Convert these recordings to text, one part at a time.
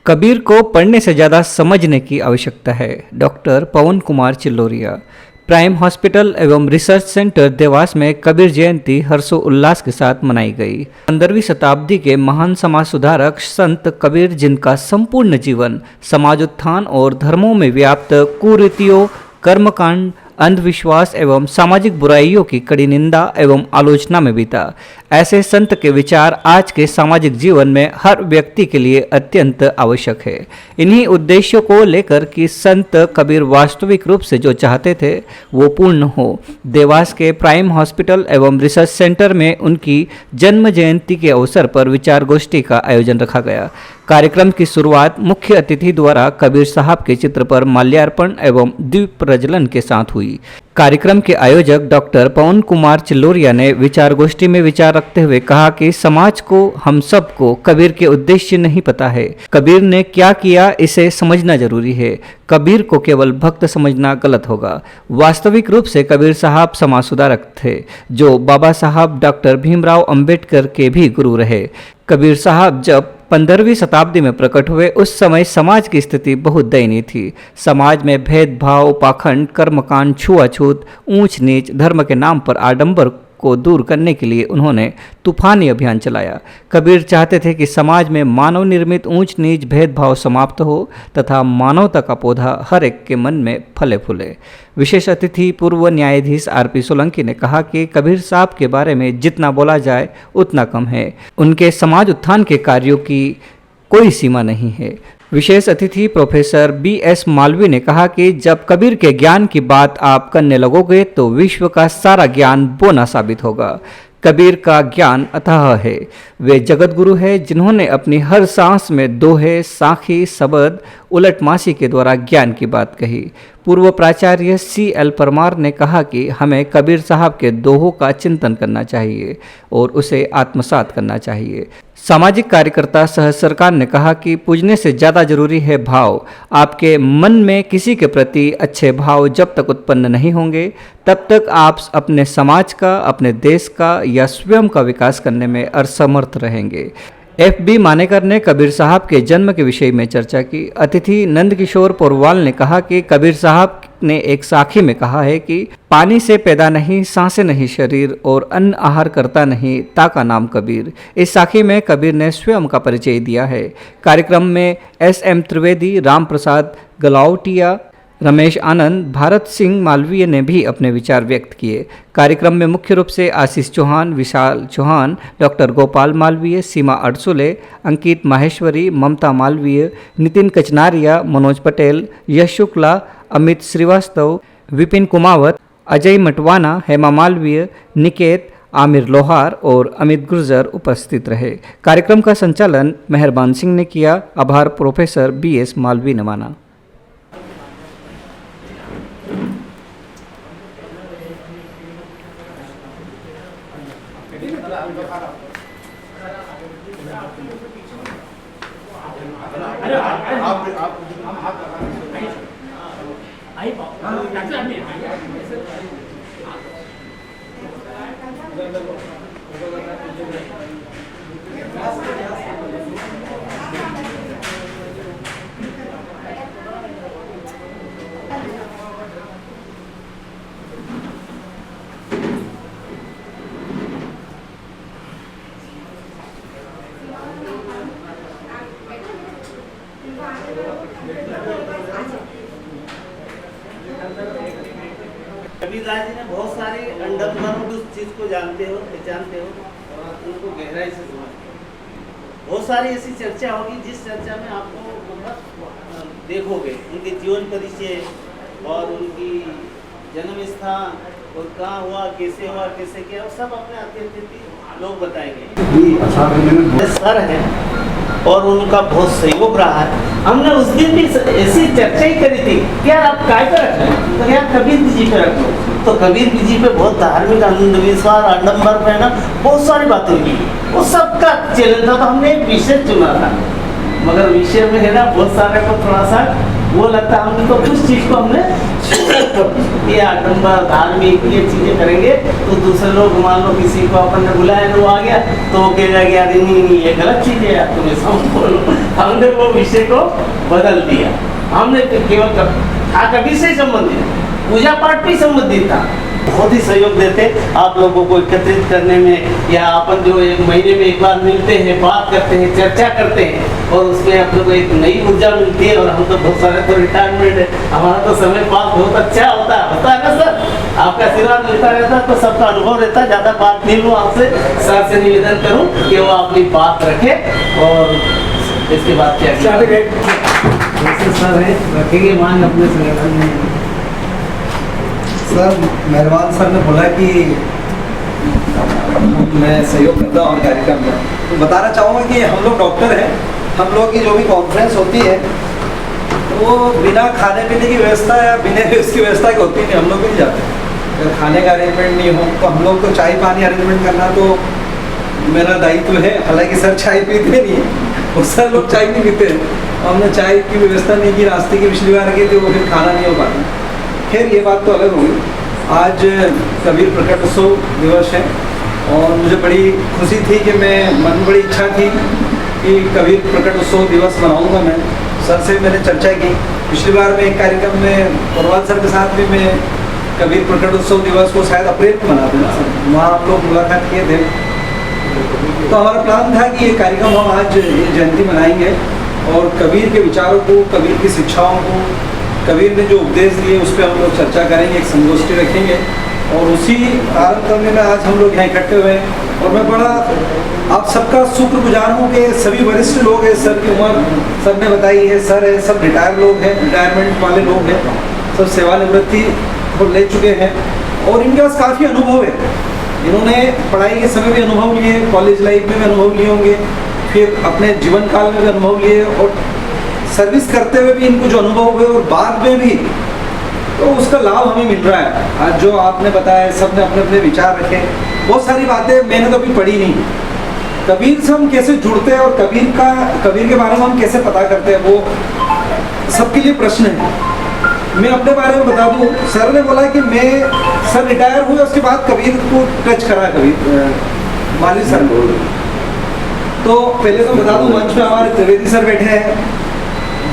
कबीर को पढ़ने से ज़्यादा समझने की आवश्यकता है। डॉक्टर पवन कुमार चिल्लोरिया। प्राइम हॉस्पिटल एवं रिसर्च सेंटर देवास में कबीर जयंती हर्षोल्लास के साथ मनाई गई। 15वीं शताब्दी के महान समाज सुधारक संत कबीर, जिनका संपूर्ण जीवन समाज उत्थान और धर्मों में व्याप्त कुरीतियों, कर्मकांड, अंधविश्वास एवं सामाजिक बुराइयों की कड़ी निंदा एवं आलोचना में बीता, ऐसे संत के विचार आज के सामाजिक जीवन में हर व्यक्ति के लिए अत्यंत आवश्यक है। इन्हीं उद्देश्यों को लेकर कि संत कबीर वास्तविक रूप से जो चाहते थे वो पूर्ण हो, देवास के प्राइम हॉस्पिटल एवं रिसर्च सेंटर में उनकी जन्म जयंती के अवसर पर विचार गोष्ठी का आयोजन रखा गया। कार्यक्रम की शुरुआत मुख्य अतिथि द्वारा कबीर साहब के चित्र पर माल्यार्पण एवं दीप प्रज्वलन के साथ हुई। कार्यक्रम के आयोजक डॉक्टर पवन कुमार चिल्लोरिया ने विचार गोष्ठी में विचार रखते हुए कहा कि समाज को, हम सबको कबीर के उद्देश्य नहीं पता है। कबीर ने क्या किया इसे समझना जरूरी है। कबीर को केवल भक्त समझना गलत होगा। वास्तविक रूप से कबीर साहब समाज सुधारक थे, जो बाबा साहब डॉक्टर भीमराव अंबेडकर के भी गुरु रहे। कबीर साहब जब 15वीं शताब्दी में प्रकट हुए, उस समय समाज की स्थिति बहुत दयनीय थी। समाज में भेदभाव, पाखंड, कर्मकांड, छुआछूत, ऊंच नीच, धर्म के नाम पर आडंबर को दूर करने के लिए उन्होंने तूफानी अभियान चलाया। कबीर चाहते थे कि समाज में मानव निर्मित ऊंच नीच भेदभाव समाप्त हो तथा मानवता का पौधा हर एक के मन में फले फूले। विशेष अतिथि पूर्व न्यायाधीश आरपी सोलंकी ने कहा कि कबीर साहब के बारे में जितना बोला जाए उतना कम है। उनके समाज उत्थान के कार्यों की कोई सीमा नहीं है। विशेष अतिथि प्रोफेसर BS मालवीय ने कहा कि जब कबीर के ज्ञान की बात आप करने लगोगे तो विश्व का सारा ज्ञान बोना साबित होगा। कबीर का ज्ञान अथाह है। वे जगत गुरु है, जिन्होंने अपनी हर सांस में दोहे, साखी, शब्द, उलटमासी के द्वारा ज्ञान की बात कही। पूर्व प्राचार्य CL परमार ने कहा कि हमें कबीर साहब के दोहों का चिंतन करना चाहिए और उसे आत्मसात करना चाहिए। सामाजिक कार्यकर्ता सह सरकार ने कहा कि पूजने से ज़्यादा जरूरी है भाव। आपके मन में किसी के प्रति अच्छे भाव जब तक उत्पन्न नहीं होंगे, तब तक आप अपने समाज का, अपने देश का या स्वयं का विकास करने में असमर्थ रहेंगे। FB मानेकर ने कबीर साहब के जन्म के विषय में चर्चा की। अतिथि नंदकिशोर पोरवाल ने कहा कि कबीर साहब ने एक साखी में कहा है कि पानी से पैदा नहीं, सांसें नहीं शरीर, और अन्न आहार करता नहीं, ताका नाम कबीर। इस साखी में कबीर ने स्वयं का परिचय दिया है। कार्यक्रम में SM त्रिवेदी, राम प्रसाद गलावटिया, रमेश आनंद, भारत सिंह मालवीय ने भी अपने विचार व्यक्त किए। कार्यक्रम में मुख्य रूप से आशीष चौहान, विशाल चौहान, डॉक्टर गोपाल मालवीय, सीमा अड़सुले, अंकित माहेश्वरी, ममता मालवीय, नितिन कचनारिया, मनोज पटेल, यश शुक्ला, अमित श्रीवास्तव, विपिन कुमावत, अजय मटवाना, हेमा मालवीय, निकेत, आमिर लोहार और अमित गुर्जर उपस्थित रहे। कार्यक्रम का संचालन मेहरबान सिंह ने किया। आभार प्रोफेसर BS मालवीय ने माना। कबीरदास जी ने बहुत सारे अंडरवर्ल्ड उस चीज को जानते हो, पहचानते हो और उनको गहराई से समझते हो। बहुत सारी ऐसी चर्चा होगी जिस चर्चा में आपको मतलब देखोगे उनके जीवन परिचय और उनकी जन्म स्थान और कहाँ हुआ, कैसे हुआ, कैसे किया, सब अपने अतिथि लोग बताएंगे। सर है और उनका बहुत सहयोग रहा है। हमने उस दिन भी ऐसी चर्चा ही करी थी कि यार आप काय पे रख रहे, तो यार कबीर जी पे रख लो। तो कबीर जी पे बहुत धार्मिक अंधविश्वास, आडंबर पे ना बहुत सारी बातें की, वो सबका चैलेंज था। तो हमने एक विषय चुना था, मगर विषय में है ना बहुत सारे को थोड़ा सा वो लगता है हमने तो कुछ चीज़ को हमने ये आडम्बर धार्मिक ये चीज़ें करेंगे तो दूसरे लोग मान लो किसी को अपन ने बुलाया तो वो आ गया तो वो कहेगा कि यार नहीं ये गलत चीज़ है यार तुम्हें बोलो। हमने वो विषय को बदल दिया। हमने केवल था कभी से संबंधित पूजा पाठ भी संबंधित था। बहुत ही सहयोग देते आप लोगों को एकत्रित करने में या अपन जो एक महीने में एक बार मिलते हैं बात करते हैं चर्चा करते हैं और उसमें आप लोग को एक नई ऊर्जा मिलती है। और हम तो बहुत सारे तो रिटायरमेंट है हमारा तो समय पास बहुत अच्छा होता है ना सर। आपका आशीर्वाद मिलता रहता है तो सबका अनुभव रहता है। ज़्यादा बात नहीं लूँ आपसे सर से निवेदन करूँ कि वो अपनी बात रखे और इसके बाद क्या सर है रखेंगे मान अपने संगठन में। सर मेहरबान सर ने बोला कि मैं सहयोग करता हूँ कार्यक्रम में। तो बताना चाहूँगा कि हम लोग डॉक्टर हैं। हम लोग की जो भी कॉन्फ्रेंस होती है वो बिना खाने पीने की व्यवस्था या बिना उसकी व्यवस्था की होती नहीं। हम लोग भी नहीं जाते अगर खाने का अरेंजमेंट नहीं हो तो हम लोग तो चाय पानी अरेंजमेंट करना तो मेरा दायित्व है। हालांकि सर चाय पीते नहीं है और सर लोग चाय नहीं पीते हैं। हमने चाय की व्यवस्था नहीं की नाश्ते की पिछली बार की थी वो फिर खाना नहीं हो पाता। खैर ये बात तो अलग हो गई। आज कबीर प्रकट उत्सव दिवस है और मुझे बड़ी खुशी थी कि मैं मन में बड़ी इच्छा थी कि कबीर प्रकट उत्सव दिवस मनाऊंगा। मैं सर से मैंने चर्चा की पिछली बार में एक कार्यक्रम में परवाल सर के साथ भी मैं कबीर प्रकट उत्सव दिवस को शायद अप्रैल में मनाते हैं सर, वहाँ हम लोग मुलाकात किए थे। तो हमारा प्लान था कि ये कार्यक्रम हम आज ये जयंती मनाएंगे और कबीर के विचारों को कबीर की शिक्षाओं को कबीर ने जो उपदेश दिए उस पर हम लोग चर्चा करेंगे, एक संगोष्ठी रखेंगे और उसी आरंभ करने में आज हम लोग यहाँ इकट्ठे हुए हैं। और मैं बड़ा आप सबका शुक्रगुजार हूँ कि सभी वरिष्ठ लोग हैं। सर की उम्र सर ने बताई है, सर है, सब रिटायर लोग हैं, रिटायरमेंट वाले लोग हैं, सब सेवानिवृत्ति को ले चुके हैं और इनके पास काफ़ी अनुभव है। इन्होंने पढ़ाई के समय भी अनुभव लिए, कॉलेज लाइफ में भी अनुभव लिए होंगे, फिर अपने जीवन काल में भी अनुभव लिए और सर्विस करते हुए भी इनको जो अनुभव हुए और बाद में भी तो उसका लाभ हमें मिल रहा है। आज जो आपने बताया सब ने अपने अपने विचार रखे, बहुत सारी बातें मैंने तो अभी पढ़ी नहीं। कबीर से हम कैसे जुड़ते हैं और कबीर के बारे में हम कैसे पता करते हैं वो सबके लिए प्रश्न है। मैं अपने बारे में बता दूं, सर ने बोला कि मैं सर रिटायर हुए उसके बाद कबीर को टच करा कबीर माली सर को। तो पहले तो बता दूं मंच में हमारे त्रिवेदी सर बैठे हैं,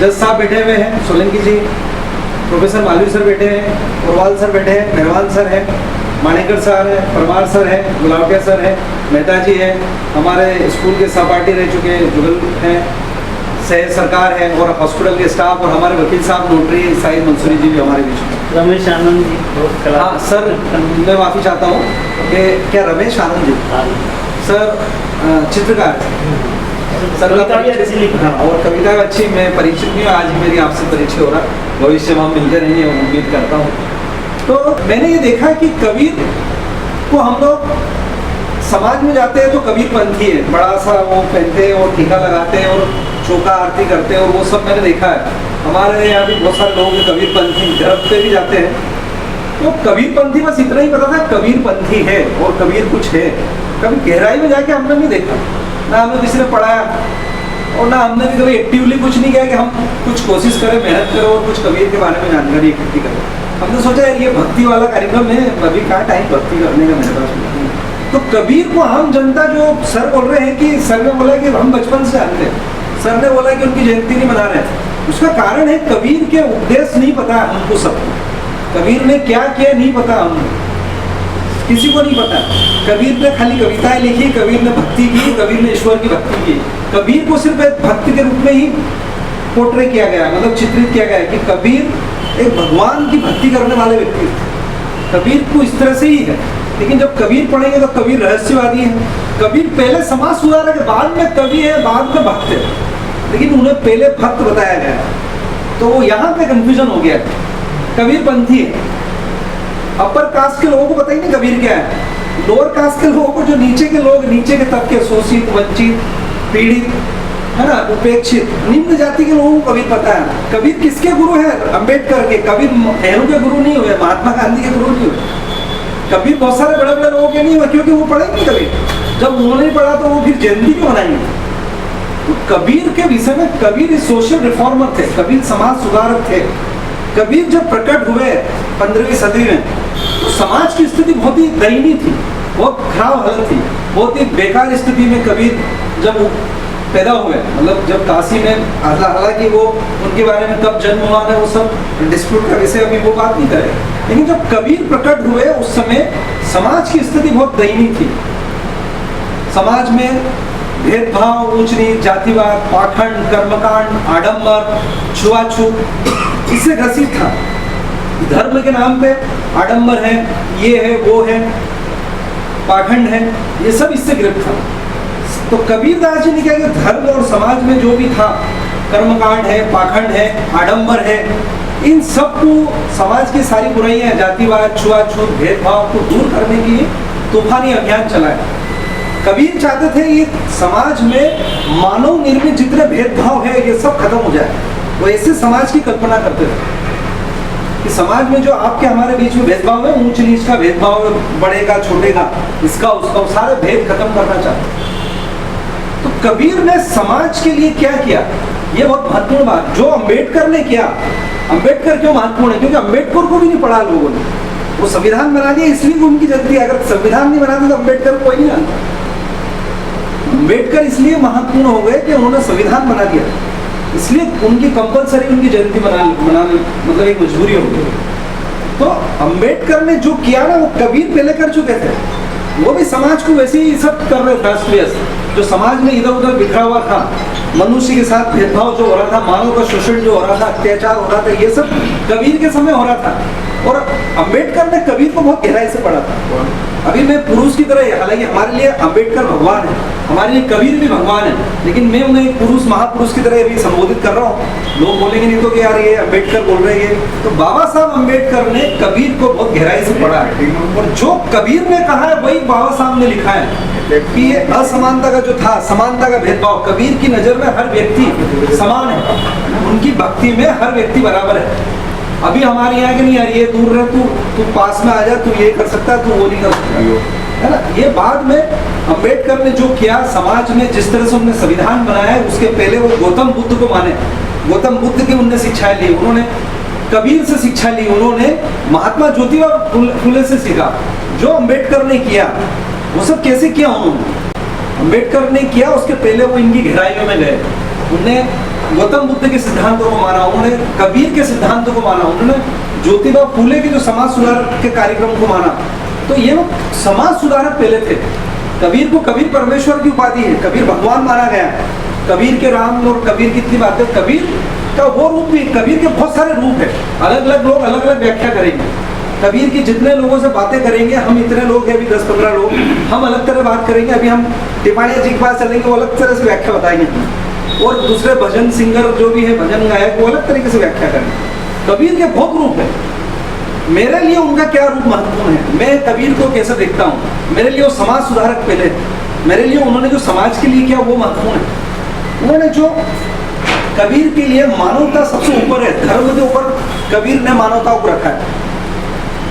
जज साहब बैठे हुए हैं, सोलंकी जी, प्रोफेसर मालवी सर बैठे हैं, पुरवाल सर बैठे हैं, मेहरबान सर हैं, मानेकर सर हैं, परमार सर हैं, गुलावटिया सर हैं, मेहता जी हैं, हमारे स्कूल के सहपाठी रह चुके जुगल हैं, सह सरकार है और हॉस्पिटल के स्टाफ और हमारे वकील साहब नोटरी साहिद मंसूरी जी भी हमारे बीच में। रमेश आनंद जी। हाँ सर, मैं माफ़ी चाहता हूँ कि क्या रमेश आनंद जी सर चित्रकार सर कविता भी अच्छी लिखी। हाँ और कविता भी अच्छी, मैं परिचित नहीं हूँ, आज ही मेरी आपसे परिचय हो रहा। भविष्य में हम मिलते रहेंगे उम्मीद करता हूँ। तो मैंने ये देखा कि कबीर को हम लोग समाज में जाते हैं तो कबीर पंथी है, बड़ा सा वो पहनते हैं और टीका लगाते हैं और चौका आरती करते हैं और वो सब मैंने देखा है। हमारे यहाँ भी बहुत सारे लोग कबीर पंथी तरफ पे भी जाते हैं। तो कबीर पंथी बस इतना ही पता था कबीर पंथी है और कबीर कुछ है। कभी गहराई में जाके हमने नहीं देखा, ना हमें किसी ने पढ़ाया और ना हमने भी कभी एक्टिवली कुछ नहीं किया कि हम कुछ कोशिश करें, मेहनत करें और कुछ कबीर के बारे में जानकारी इकट्ठी करें। हमने सोचा यार ये भक्ति वाला कार्यक्रम है, अभी कहाँ टाइम भक्ति करने का मेरे पास। तो कबीर को हम जनता जो सर बोल रहे हैं कि सर ने बोला कि हम बचपन से जानते हैं, सर ने बोला कि उनकी जयंती नहीं मना रहे हैं, उसका कारण है कबीर के उपदेश नहीं पता हमको सबको। कबीर ने क्या किया नहीं पता हमको, किसी को नहीं पता। कबीर ने खाली कविताएं लिखी, कबीर ने भक्ति की, कबीर ने ईश्वर की भक्ति की। कबीर को सिर्फ एक भक्त के रूप में ही पोर्ट्रे किया गया, मतलब चित्रित किया गया कि कबीर एक भगवान की भक्ति करने वाले व्यक्ति। कबीर को इस तरह से ही है, लेकिन जब कबीर पढ़ेंगे तो कबीर रहस्यवादी है। कबीर पहले समाज सुधारक है, बाद में कवि है, बाद में भक्त है, लेकिन उन्हें पहले भक्त बताया गया। तो वो यहाँ पे कंफ्यूजन हो गया। कबीर पंथी है, अपर कास्ट के लोगों को पता ही नहीं कबीर क्या है। लोअर कास्ट के लोगों को, जो नीचे के लोग, नीचे के तबके, शोषित, वंचित, पीड़ित है ना, उपेक्षित, निम्न जाति के लोगों को कबीर पता है। कबीर किसके गुरु है? अंबेडकर के। कबीर नेहरू के गुरु नहीं हुए, महात्मा गांधी के गुरु नहीं हुए। कबीर बहुत सारे बड़े बड़े लोगों के नहीं हुए, क्योंकि वो पढ़े नहीं कबीर। जब उन्होंने पढ़ा तो वो फिर जयंती क्यों मनाएंगे? तो कबीर के विषय में, कबीर सोशल रिफॉर्मर थे, कबीर समाज सुधारक थे। कबीर जब प्रकट हुए 15वीं सदी में, तो समाज की स्थिति बहुत ही दयनीय थी, बहुत खराब हालत थी, बहुत ही बेकार स्थिति में कबीर जब पैदा हुए। मतलब जब काशी में, हालांकि वो उनके बारे में कब जन्म हुआ है वो सब डिस्प्यूट का विषय, अभी वो बात नहीं करें, लेकिन जब कबीर प्रकट हुए उस समय समाज की स्थिति बहुत दयनीय थी। समाज में भेदभाव, ऊंच नीच, जातिवाद, पाखंड, कर्मकांड, आडंबर, छुआछूत इससे ग्रसित था। धर्म के नाम पे आडंबर है, ये है, वो है, पाखंड है, ये सब इससे गिरफ्त था। तो कबीरदास जी ने क्या किया, धर्म और समाज में जो भी था, कर्मकांड है, पाखंड है, आडंबर है, इन सबको, समाज की सारी बुराइयां, जातिवाद, छुआछूत, भेदभाव को दूर करने की तूफानी अभियान चलाया। कबीर चाहते थे ये समाज में मानव निर्मित जितने भेदभाव है ये सब खत्म हो जाए। वो ऐसे समाज की कल्पना करते थे कि समाज में जो आपके हमारे बीच में भेदभाव है, ऊंच नीच का भेदभाव, बड़ेगा छोटेगा, इसका उसका, सारे भेद खत्म करना चाहते। तो कबीर ने समाज के लिए क्या किया, ये बहुत महत्वपूर्ण बात। जो अम्बेडकर ने किया, अम्बेडकर क्यों महत्वपूर्ण है, क्योंकि अम्बेडकर को भी नहीं पढ़ा लोगों ने, वो संविधान बना दिया इसलिए उनकी जल्दी। अगर संविधान नहीं बनाते तो अम्बेडकर कोई नहीं जानता। अम्बेडकर इसलिए महत्वपूर्ण हो गए कि उन्होंने संविधान बना दिया, इसलिए उनकी कंपलसरी उनकी जयंती मनाना मतलब एक मजबूरी हो गई। तो अम्बेडकर ने जो किया ना वो कबीर पहले कर चुके थे। वो भी समाज को वैसे ही सब कर रहे थे। जो समाज में इधर उधर बिखरा हुआ था, मनुष्य के साथ भेदभाव जो हो रहा था, मानव का शोषण जो हो रहा था, अत्याचार हो रहा था, ये सब कबीर के समय हो रहा था। और अम्बेडकर ने कबीर को बहुत गहराई से पढ़ा था। अभी मैं पुरुष की तरह, हालांकि हमारे लिए अम्बेडकर भगवान है, हमारे लिए कबीर भी भगवान है, लेकिन मैं उन्हें एक पुरुष, महापुरुष की तरह अभी संबोधित कर रहा हूँ। लोग बोलेंगे नहीं तो कि यार ये अम्बेडकर बोल रहे हैं। तो बाबा साहब अम्बेडकर ने कबीर को बहुत गहराई से पढ़ा है, और जो कबीर ने कहा है वही बाबा साहब ने लिखा है कि ये असमानता का जो था, समानता का भेदभाव, कबीर की नजर में हर व्यक्ति समान है, उनकी भक्ति में हर व्यक्ति बराबर है। अभी हमारे यहाँ के नहीं यार, ये दूर रहे, तू पास में आ जा, तू ये कर सकता, तू वो नहीं कर सकता, है ना। ये बाद में अम्बेडकर ने जो किया, समाज में जिस तरह से उन्होंने संविधान बनाया है, उसके पहले वो गौतम बुद्ध को माने, गौतम बुद्ध की उनने शिक्षाएं ली, उन्होंने कबीर से शिक्षा ली, उन्होंने महात्मा ज्योतिबा फुले से सीखा। जो अम्बेडकर ने किया वो सब कैसे किया उन्होंने, अम्बेडकर ने किया, उसके पहले वो इनकी गहराइयों में गए। उन्होंने गौतम बुद्ध के सिद्धांतों को माना, उन्होंने कबीर के सिद्धांतों को माना, उन्होंने ज्योतिबा फुले के जो समाज सुधारक के कार्यक्रम को माना। तो ये लोग समाज सुधारक पहले थे। कबीर को कबीर परमेश्वर की उपाधि है, कबीर भगवान माना गया। कबीर के राम और कबीर की इतनी बातें, कबीर का वो रूप भी, कबीर के बहुत सारे रूप है, अलग अलग लोग अलग अलग व्याख्या करेंगे। कबीर की जितने लोगों से बातें करेंगे, हम इतने लोग हैं अभी 10-15 लोग, हम अलग तरह बात करेंगे। अभी हम टिपाणिया जी के पास चलेंगे, वो अलग तरह से व्याख्या बताएंगे, और दूसरे भजन सिंगर जो भी है, भजन गायक, वो अलग तरीके से व्याख्या करेंगे। कबीर के बहुत रूप है। मेरे लिए उनका क्या रूप महत्वपूर्ण है, मैं कबीर को कैसे देखता हूँ, मेरे लिए वो समाज सुधारक पहले, मेरे लिए उन्होंने जो समाज के लिए किया वो महत्वपूर्ण है। उन्होंने जो कबीर के लिए मानवता सबसे ऊपर है, धर्म के ऊपर कबीर ने मानवता को रखा है।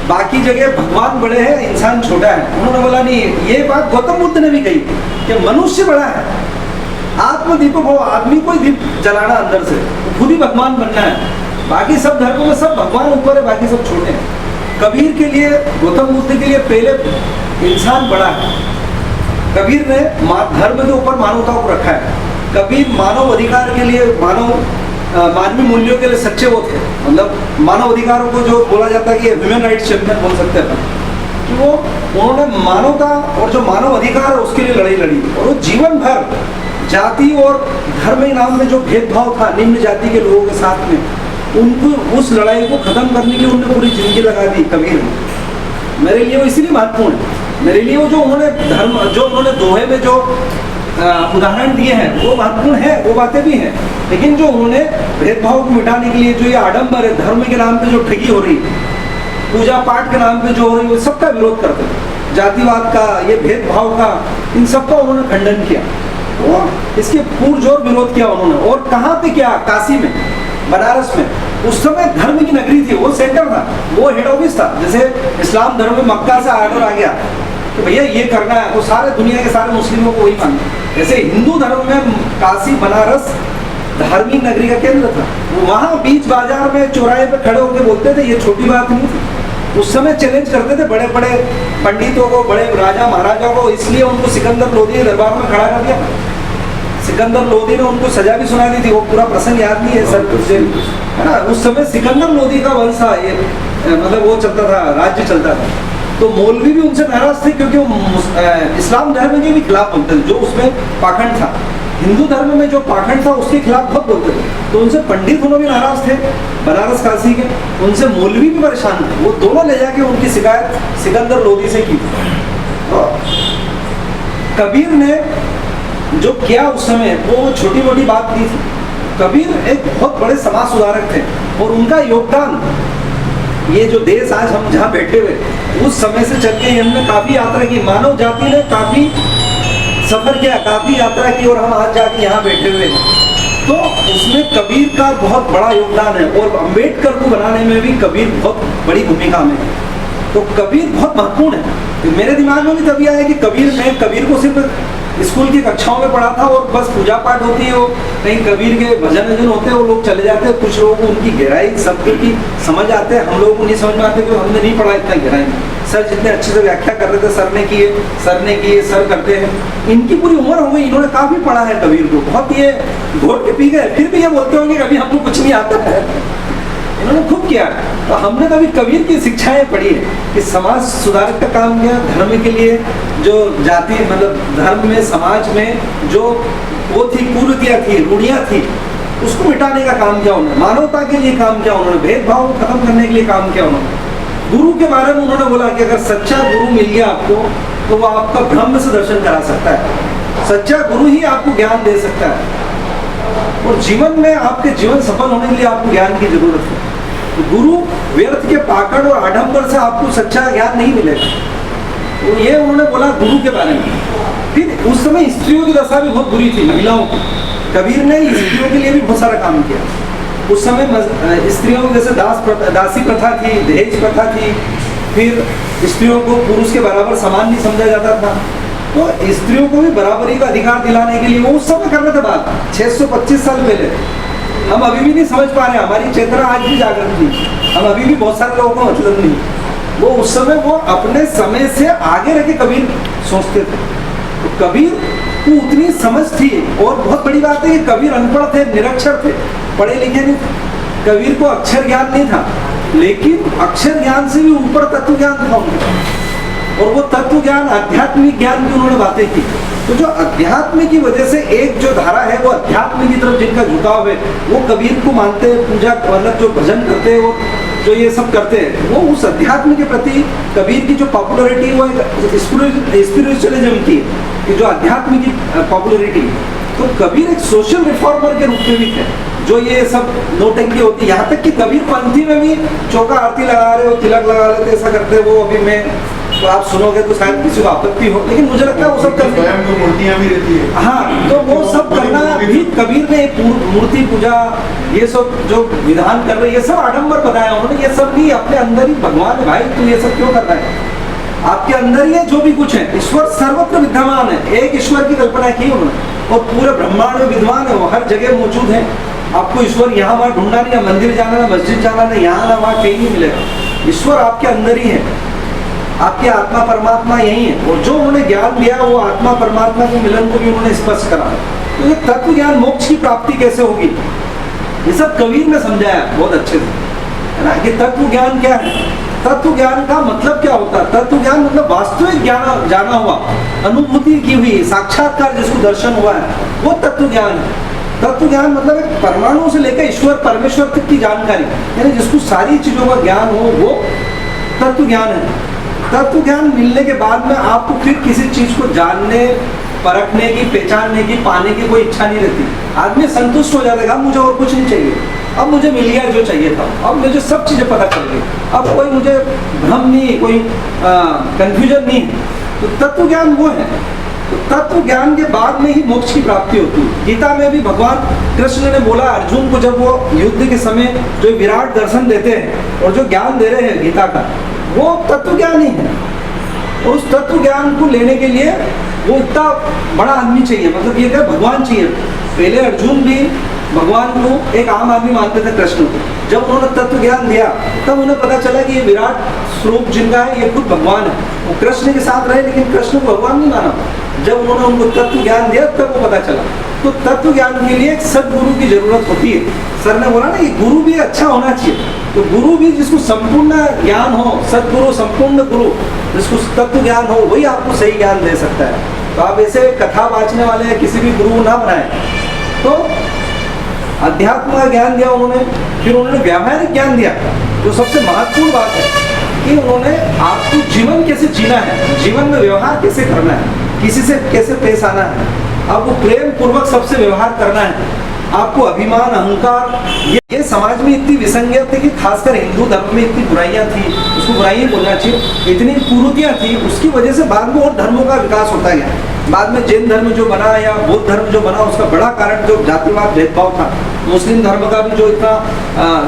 बाकी जगह भगवान बड़े हैं, इंसान छोटा है। उन्होंने बोला नहीं, ये बात गौतम बुद्ध ने भी कही कि मनुष्य बड़ा है, आत्मदीपक हो, आदमी को दीप जलाना अंदर से, खुद ही भगवान बनना है। बाकी सब धर्मों में सब भगवान ऊपर है, बाकी सब छोटे हैं। कबीर के लिए, गौतम बुद्ध के लिए पहले इंसान बड़ा है। कबीर ने धर्म के ऊपर मानवता को रखा है। कबीर मानव अधिकार के लिए, मानवीय मूल्यों के लिए सच्चे वो थे। मतलब मानव अधिकारों को जो बोला जाता है कि ह्यूमन राइट्स चैंपियन बोल सकते हैं कि वो, उन्होंने मानवता और जो मानव अधिकार है उसके लिए लड़ाई लड़ी, और वो जीवन भर जाति और धर्म के नाम में जो भेदभाव था निम्न जाति के लोगों के साथ में, उनको उस लड़ाई को खत्म करने के लिए उन्होंने पूरी जिंदगी लगा दी कबीर ने। मेरे लिए वो इसीलिए महत्वपूर्ण है। मेरे लिए वो जो उन्होंने धर्म, जो उन्होंने दोहे में जो उदाहरण दिए हैं वो महत्वपूर्ण है, वो बातें भी हैं, लेकिन जो उन्होंने भेदभाव को मिटाने के लिए जो ये आडंबर है, धर्म के नाम पे जो ठगी हो रही, पूजा पाठ के नाम पे जो हो रही, वो सबका विरोध करते थे। जातिवाद का, ये भेदभाव का, इन सबका उन्होंने खंडन किया, और इसके पुरजोर विरोध किया उन्होंने। और कहाँ पे किया, काशी में, बनारस में। उस समय धर्म की नगरी थी, वो सेंटर था, वो हेड ऑफिस था। जैसे इस्लाम धर्म में मक्का से आर्डर आ गया कि भैया ये करना है, तो सारे दुनिया के सारे मुस्लिमों को वही मानते हैं। जैसे हिंदू धर्म में काशी बनारस धार्मिक नगरी का केंद्र था, वहाँ बीच बाजार में चौराहे पे खड़े होकर बोलते थे, ये छोटी बात नहीं थी। उस समय चैलेंज करते थे बड़े बड़े पंडितों को, बड़े राजा महाराजाओं को, इसलिए उनको सिकंदर लोधी के दरबार में खड़ा कर दिया। सिकंदर लोधी ने उनको सजा भी सुना दी थी, वो पूरा प्रसंग याद नहीं है सर मुझे, है ना। उस समय सिकंदर लोधी का वंश था ये, मतलब वो चलता था, राज्य चलता था। तो मौलवी भी उनसे नाराज थे, क्योंकि वो इस्लाम धर्म के भी खिलाफ बोलते थे, जो उसमें पाखंड था। हिंदू धर्म में जो पाखंड था उसके खिलाफ बहुत बोलते थे, तो उनसे पंडित दोनों भी नाराज थे बनारस काशी के, उनसे मौलवी भी परेशान थे। वो दोनों ले जाके उनकी शिकायत सिकंदर लोधी से की। तो कबीर ने जो किया उस समय वो छोटी मोटी बात नहीं थी। कबीर एक बहुत बड़े समाज सुधारक थे, और उनका योगदान, ये जो देश आज हम जहाँ बैठे हुए, उस समय से चल के हमने काफ़ी यात्रा की, मानव जाति ने काफ़ी सफ़र किया, काफ़ी यात्रा की, और हम आज जाके यहाँ बैठे हुए हैं। तो उसमें कबीर का बहुत बड़ा योगदान है, और अम्बेडकर को बनाने में भी कबीर बहुत बड़ी भूमिका में है। तो कबीर बहुत महत्वपूर्ण है। तो मेरे दिमाग में भी तभी आया कि कबीर को सिर्फ स्कूल की कक्षाओं में पढ़ा था, और बस पूजा पाठ होती है, वो कहीं कबीर के भजन वजन होते हैं, वो लोग चले जाते हैं। कुछ लोगों को उनकी गहराई शब्द की समझ आते हैं, हम लोगों को नहीं समझ में आते, क्योंकि हमने नहीं पढ़ा इतना गहराई में। सर जितने अच्छे से व्याख्या कर रहे थे, सर ने किए, सर करते हैं। इनकी पूरी उम्र हो गई, इन्होंने काफ़ी पढ़ा है कबीर को, बहुत ये घोट के पी गए, फिर भी ये बोलते होंगे कभी हमको कुछ नहीं आता है। इन्होंने खूब किया। तो हमने कभी कबीर की शिक्षाएं पढ़ी है कि समाज सुधारक का काम किया, धर्म के लिए जो जाति, मतलब धर्म में, समाज में जो वो थी, कुरीतियाँ थी, रूढ़ियाँ थी, उसको मिटाने का काम किया उन्होंने, मानवता के लिए काम किया उन्होंने, भेदभाव को खत्म करने के लिए काम किया उन्होंने। गुरु के बारे में उन्होंने बोला कि अगर सच्चा गुरु मिल गया आपको, तो वो आपका ब्रह्म से दर्शन करा सकता है। सच्चा गुरु ही आपको ज्ञान दे सकता है, और जीवन में आपके जीवन सफल होने के लिए आपको ज्ञान की जरूरत है। तो गुरु व्यर्थ के पाकड़ और आडंबर से आपको सच्चा ज्ञान नहीं मिलेगा। तो ये उन्होंने बोला गुरु के बारे में। फिर उस समय स्त्रियों की दशा भी बहुत बुरी थी, महिलाओं की। कबीर ने स्त्रियों के लिए भी बहुत सारा काम किया। उस समय स्त्रियों की जैसे दासी प्रथा थी, दहेज प्रथा थी, फिर स्त्रियों को पुरुष के बराबर समान नहीं समझा जाता था। तो स्त्रियों को भी बराबरी का अधिकार दिलाने के लिए वो उस समय कर रहे थे बात, 625 साल पहले। हम अभी भी नहीं समझ पा रहे, हमारी चेतना आज भी जागृत नहीं, हम अभी भी बहुत सारे लोगों को मतलब नहीं। वो उस समय वो अपने समय से आगे रह के कबीर सोचते थे। तो कबीर को उतनी समझ थी, और बहुत बड़ी बात है कि कबीर अनपढ़ थे, निरक्षर थे, पढ़े लिखे नहीं थे। कबीर को अक्षर ज्ञान नहीं था, लेकिन अक्षर ज्ञान से भी ऊपर तत्व ज्ञान था उनका, और वो तत्व ज्ञान, आध्यात्मिक ज्ञान की उन्होंने बातें की। तो जो अध्यात्म की वजह से एक जो धारा है, वो अध्यात्म की तरफ जिनका झुकाव है, वो कबीर को मानते हैं, पूजा, मतलब जो भजन करते हैं, वो जो ये सब करते हैं, वो उस अध्यात्म के प्रति कबीर की जो पॉपुलरिटी, वो स्पिरिचुअलिज्म की, कि जो अध्यात्म की पॉपुलरिटी। तो कबीर एक सोशल रिफॉर्मर के रूप में भी थे, जो ये सब नोटंकी होती है। यहाँ तक कि कबीर पंथी में भी चौका आरती लगा रहे हो, तिलक लगा रहे थे, ऐसा करते वो अभी मैं, तो आप सुनोगे तो शायद किसी को आपत्ति हो, लेकिन मुझे लगता है वो सब करना, मूर्तियाँ भी रहती है। हाँ, तो वो सब करना भी कबीर ने, मूर्ति पूजा, ये सब जो विधान कर रहे, ये सब आडंबर बताया उन्होंने। ये सब नहीं, अपने अंदर ही भगवान है भाई, तो ये सब क्यों कर रहा है? आपके अंदर ही जो भी कुछ है, ईश्वर सर्वत्र विद्यमान है। एक ईश्वर की कल्पना की उन्होंने, और पूरे ब्रह्मांड में विद्वान है, वो हर जगह मौजूद है। आपको ईश्वर यहाँ वहाँ ढूंढना नहीं, मंदिर जाना, ना मस्जिद जाना, ना यहाँ ना वहाँ, कहीं नहीं मिलेगा। ईश्वर आपके अंदर ही है, आपके आत्मा परमात्मा यही है। और जो उन्होंने ज्ञान दिया, वो आत्मा परमात्मा के मिलन को भी उन्होंने स्पष्ट करा। तो ये तत्व ज्ञान, मोक्ष की प्राप्ति कैसे होगी, ये सब कबीर ने समझाया बहुत अच्छे से, है ना। कि तत्व ज्ञान क्या है, तत्व ज्ञान का मतलब क्या होता है? तत्व ज्ञान मतलब वास्तविक ज्ञान, जाना हुआ, अनुभूति की हुई, साक्षात्कार जिसको दर्शन हुआ है, वो तत्व ज्ञान है। तत्व ज्ञान मतलब एक परमाणु से लेकर ईश्वर परमेश्वर तक की जानकारी, यानी जिसको सारी चीजों का ज्ञान हो, वो तत्व ज्ञान है। तत्व ज्ञान मिलने के बाद में आपको फिर किसी चीज को जानने, परखने की, पहचानने की, पाने की कोई इच्छा नहीं रहती। आदमी संतुष्ट हो जाता है, मुझे और कुछ नहीं चाहिए, अब मुझे मिल गया जो चाहिए था, अब मुझे सब चीजें पता चल गई, अब कोई मुझे भ्रम नहीं, कोई कंफ्यूजन नहीं है। तो तत्व ज्ञान वो है। तो तत्व ज्ञान के बाद में ही मोक्ष की प्राप्ति होती है। गीता में भी भगवान कृष्ण ने बोला अर्जुन को, जब वो युद्ध के समय जो विराट दर्शन देते हैं और जो ज्ञान दे रहे हैं गीता का, वो तत्व ज्ञान ही है। और उस तत्व ज्ञान को लेने के लिए वो इतना बड़ा आदमी चाहिए, मतलब ये क्या भगवान चाहिए। पहले अर्जुन भी भगवान को एक आम आदमी मानते थे कृष्ण को। जब उन्होंने तत्व ज्ञान दिया तब उन्हें पता चला कि ये विराट स्वरूप जिनका है ये खुद भगवान है। वो कृष्ण के साथ रहे लेकिन कृष्ण को भगवान नहीं माना। जब उन्होंने उनको तत्व ज्ञान दिया तब वो पता चला। तो तत्व ज्ञान के लिए एक सदगुरु की जरूरत होती है। सर ने बोला ना कि गुरु भी अच्छा होना चाहिए, तो गुरु भी जिसको संपूर्ण ज्ञान हो, सदगुरु संपूर्ण गुरु जिसको तत्व ज्ञान हो, वही आपको सही ज्ञान दे सकता है। तो आप ऐसे कथा बाँचने वाले हैं किसी भी गुरु ना बनाए। तो अध्यात्म का ज्ञान दिया उन्होंने, फिर उन्होंने व्यावहारिक ज्ञान दिया। जो सबसे महत्वपूर्ण बात है कि उन्होंने आपको जीवन कैसे जीना है, जीवन में व्यवहार कैसे करना है, किसी से कैसे पेश आना है, आपको प्रेम पूर्वक सबसे व्यवहार करना है, आपको अभिमान अहंकार, ये समाज में इतनी विसंगत थी कि खासकर हिंदू धर्म में इतनी बुराइयां थी, उसको बुराइयां बोलना चाहिए, इतनी कुरीतियां थी, उसकी वजह से बाद में और धर्मों का विकास होता गया। बाद में जैन धर्म जो बना या बौद्ध धर्म जो बना उसका बड़ा कारण जो जातिवाद भेदभाव था। मुस्लिम धर्म का भी जो इतना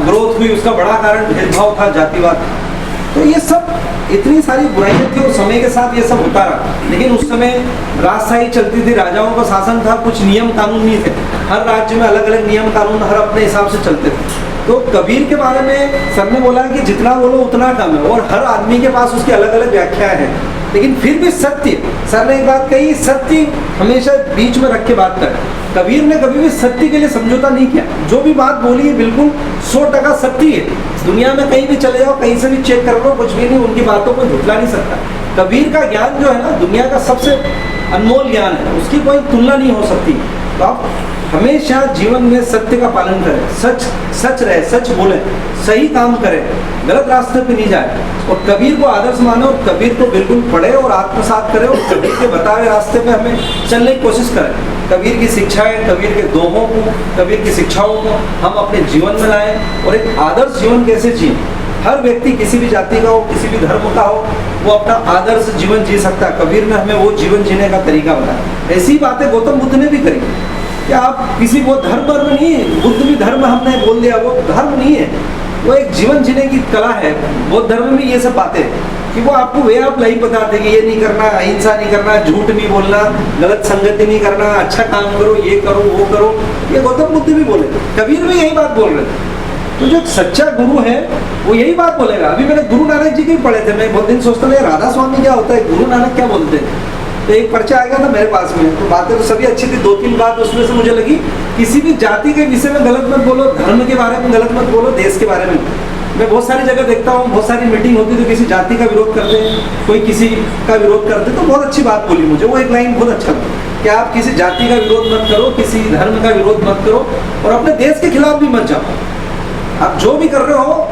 ग्रोथ हुई उसका बड़ा कारण भेदभाव था, जातिवाद। तो ये सब इतनी सारी बुराइयां थी और समय के साथ ये सब होता रहा। लेकिन उस समय राजशाही चलती थी, राजाओं का शासन था, कुछ नियम कानून नहीं थे। हर राज्य में अलग अलग नियम कानून हर अपने हिसाब से चलते थे। तो कबीर के बारे में सर ने बोला कि जितना बोलो उतना कम है, और हर आदमी के पास उसकी अलग अलग व्याख्याएं हैं। लेकिन फिर भी सत्य, सर ने एक बात कही, सत्य हमेशा बीच में रख के बात करें। कबीर ने कभी भी सत्य के लिए समझौता नहीं किया। जो भी बात बोली है बिल्कुल 100% सत्य है। दुनिया में कहीं भी चले जाओ, कहीं से भी चेक कर लो, कुछ भी नहीं, उनकी बातों को झुठला नहीं सकता। कबीर का ज्ञान जो है ना, दुनिया का सबसे अनमोल ज्ञान है, उसकी कोई तुलना नहीं हो सकती। तो आप हमेशा जीवन में सत्य का पालन करें, सच रहे, सच बोले, सही काम करें, गलत रास्ते पे नहीं जाए। और कबीर को आदर्श माने और कबीर को बिल्कुल पढ़े और आत्मसात करें, और कबीर के बताए रास्ते पे हमें चलने की कोशिश करें। कबीर की शिक्षाएं, कबीर के दोहों को, कबीर की शिक्षाओं को हम अपने जीवन में लाएं और एक आदर्श जीवन कैसे जिए। हर व्यक्ति किसी भी जाति का हो, किसी भी धर्म का हो, वो अपना आदर्श जीवन जी सकता है। कबीर ने हमें वो जीवन जीने का तरीका बताया। ऐसी बातें गौतम बुद्ध ने भी करी कि आप किसी वो धर्म नहीं, बुद्ध भी धर्म हमने बोल दिया, वो धर्म नहीं है, वो एक जीवन जीने की कला है। बौद्ध धर्म में ये सब बातें कि वो आपको वे आप नहीं बताते कि ये नहीं करना, अहिंसा नहीं करना, झूठ नहीं बोलना, गलत संगति नहीं करना, अच्छा काम करो, ये करो, वो करो। ये गौतम बुद्ध भी बोले, कबीर भी यही बात बोल रहे थे। तो जो सच्चा गुरु है वो यही बात बोलेगा। अभी मैंने गुरु नानक जी के पढ़े थे, मैं बहुत दिन सोचता था राधा स्वामी क्या होता है, गुरु नानक क्या बोलते हैं। तो एक पर्चा आ गया था मेरे पास में, तो बातें तो सभी अच्छी थी, 2-3 बात उसमें से मुझे लगी, किसी भी जाति के विषय में गलत मत बोलो, धर्म के बारे में गलत मत बोलो, देश के बारे में। मैं बहुत सारी जगह देखता हूँ, बहुत सारी मीटिंग होती है तो किसी जाति का विरोध करते हैं, कोई किसी का विरोध करते, तो बहुत अच्छी बात बोली मुझे, वो एक लाइन बहुत अच्छा लगा कि आप किसी जाति का विरोध मत करो, किसी धर्म का विरोध मत करो, और अपने देश के खिलाफ भी मत जाओ। आप जो भी कर रहे हो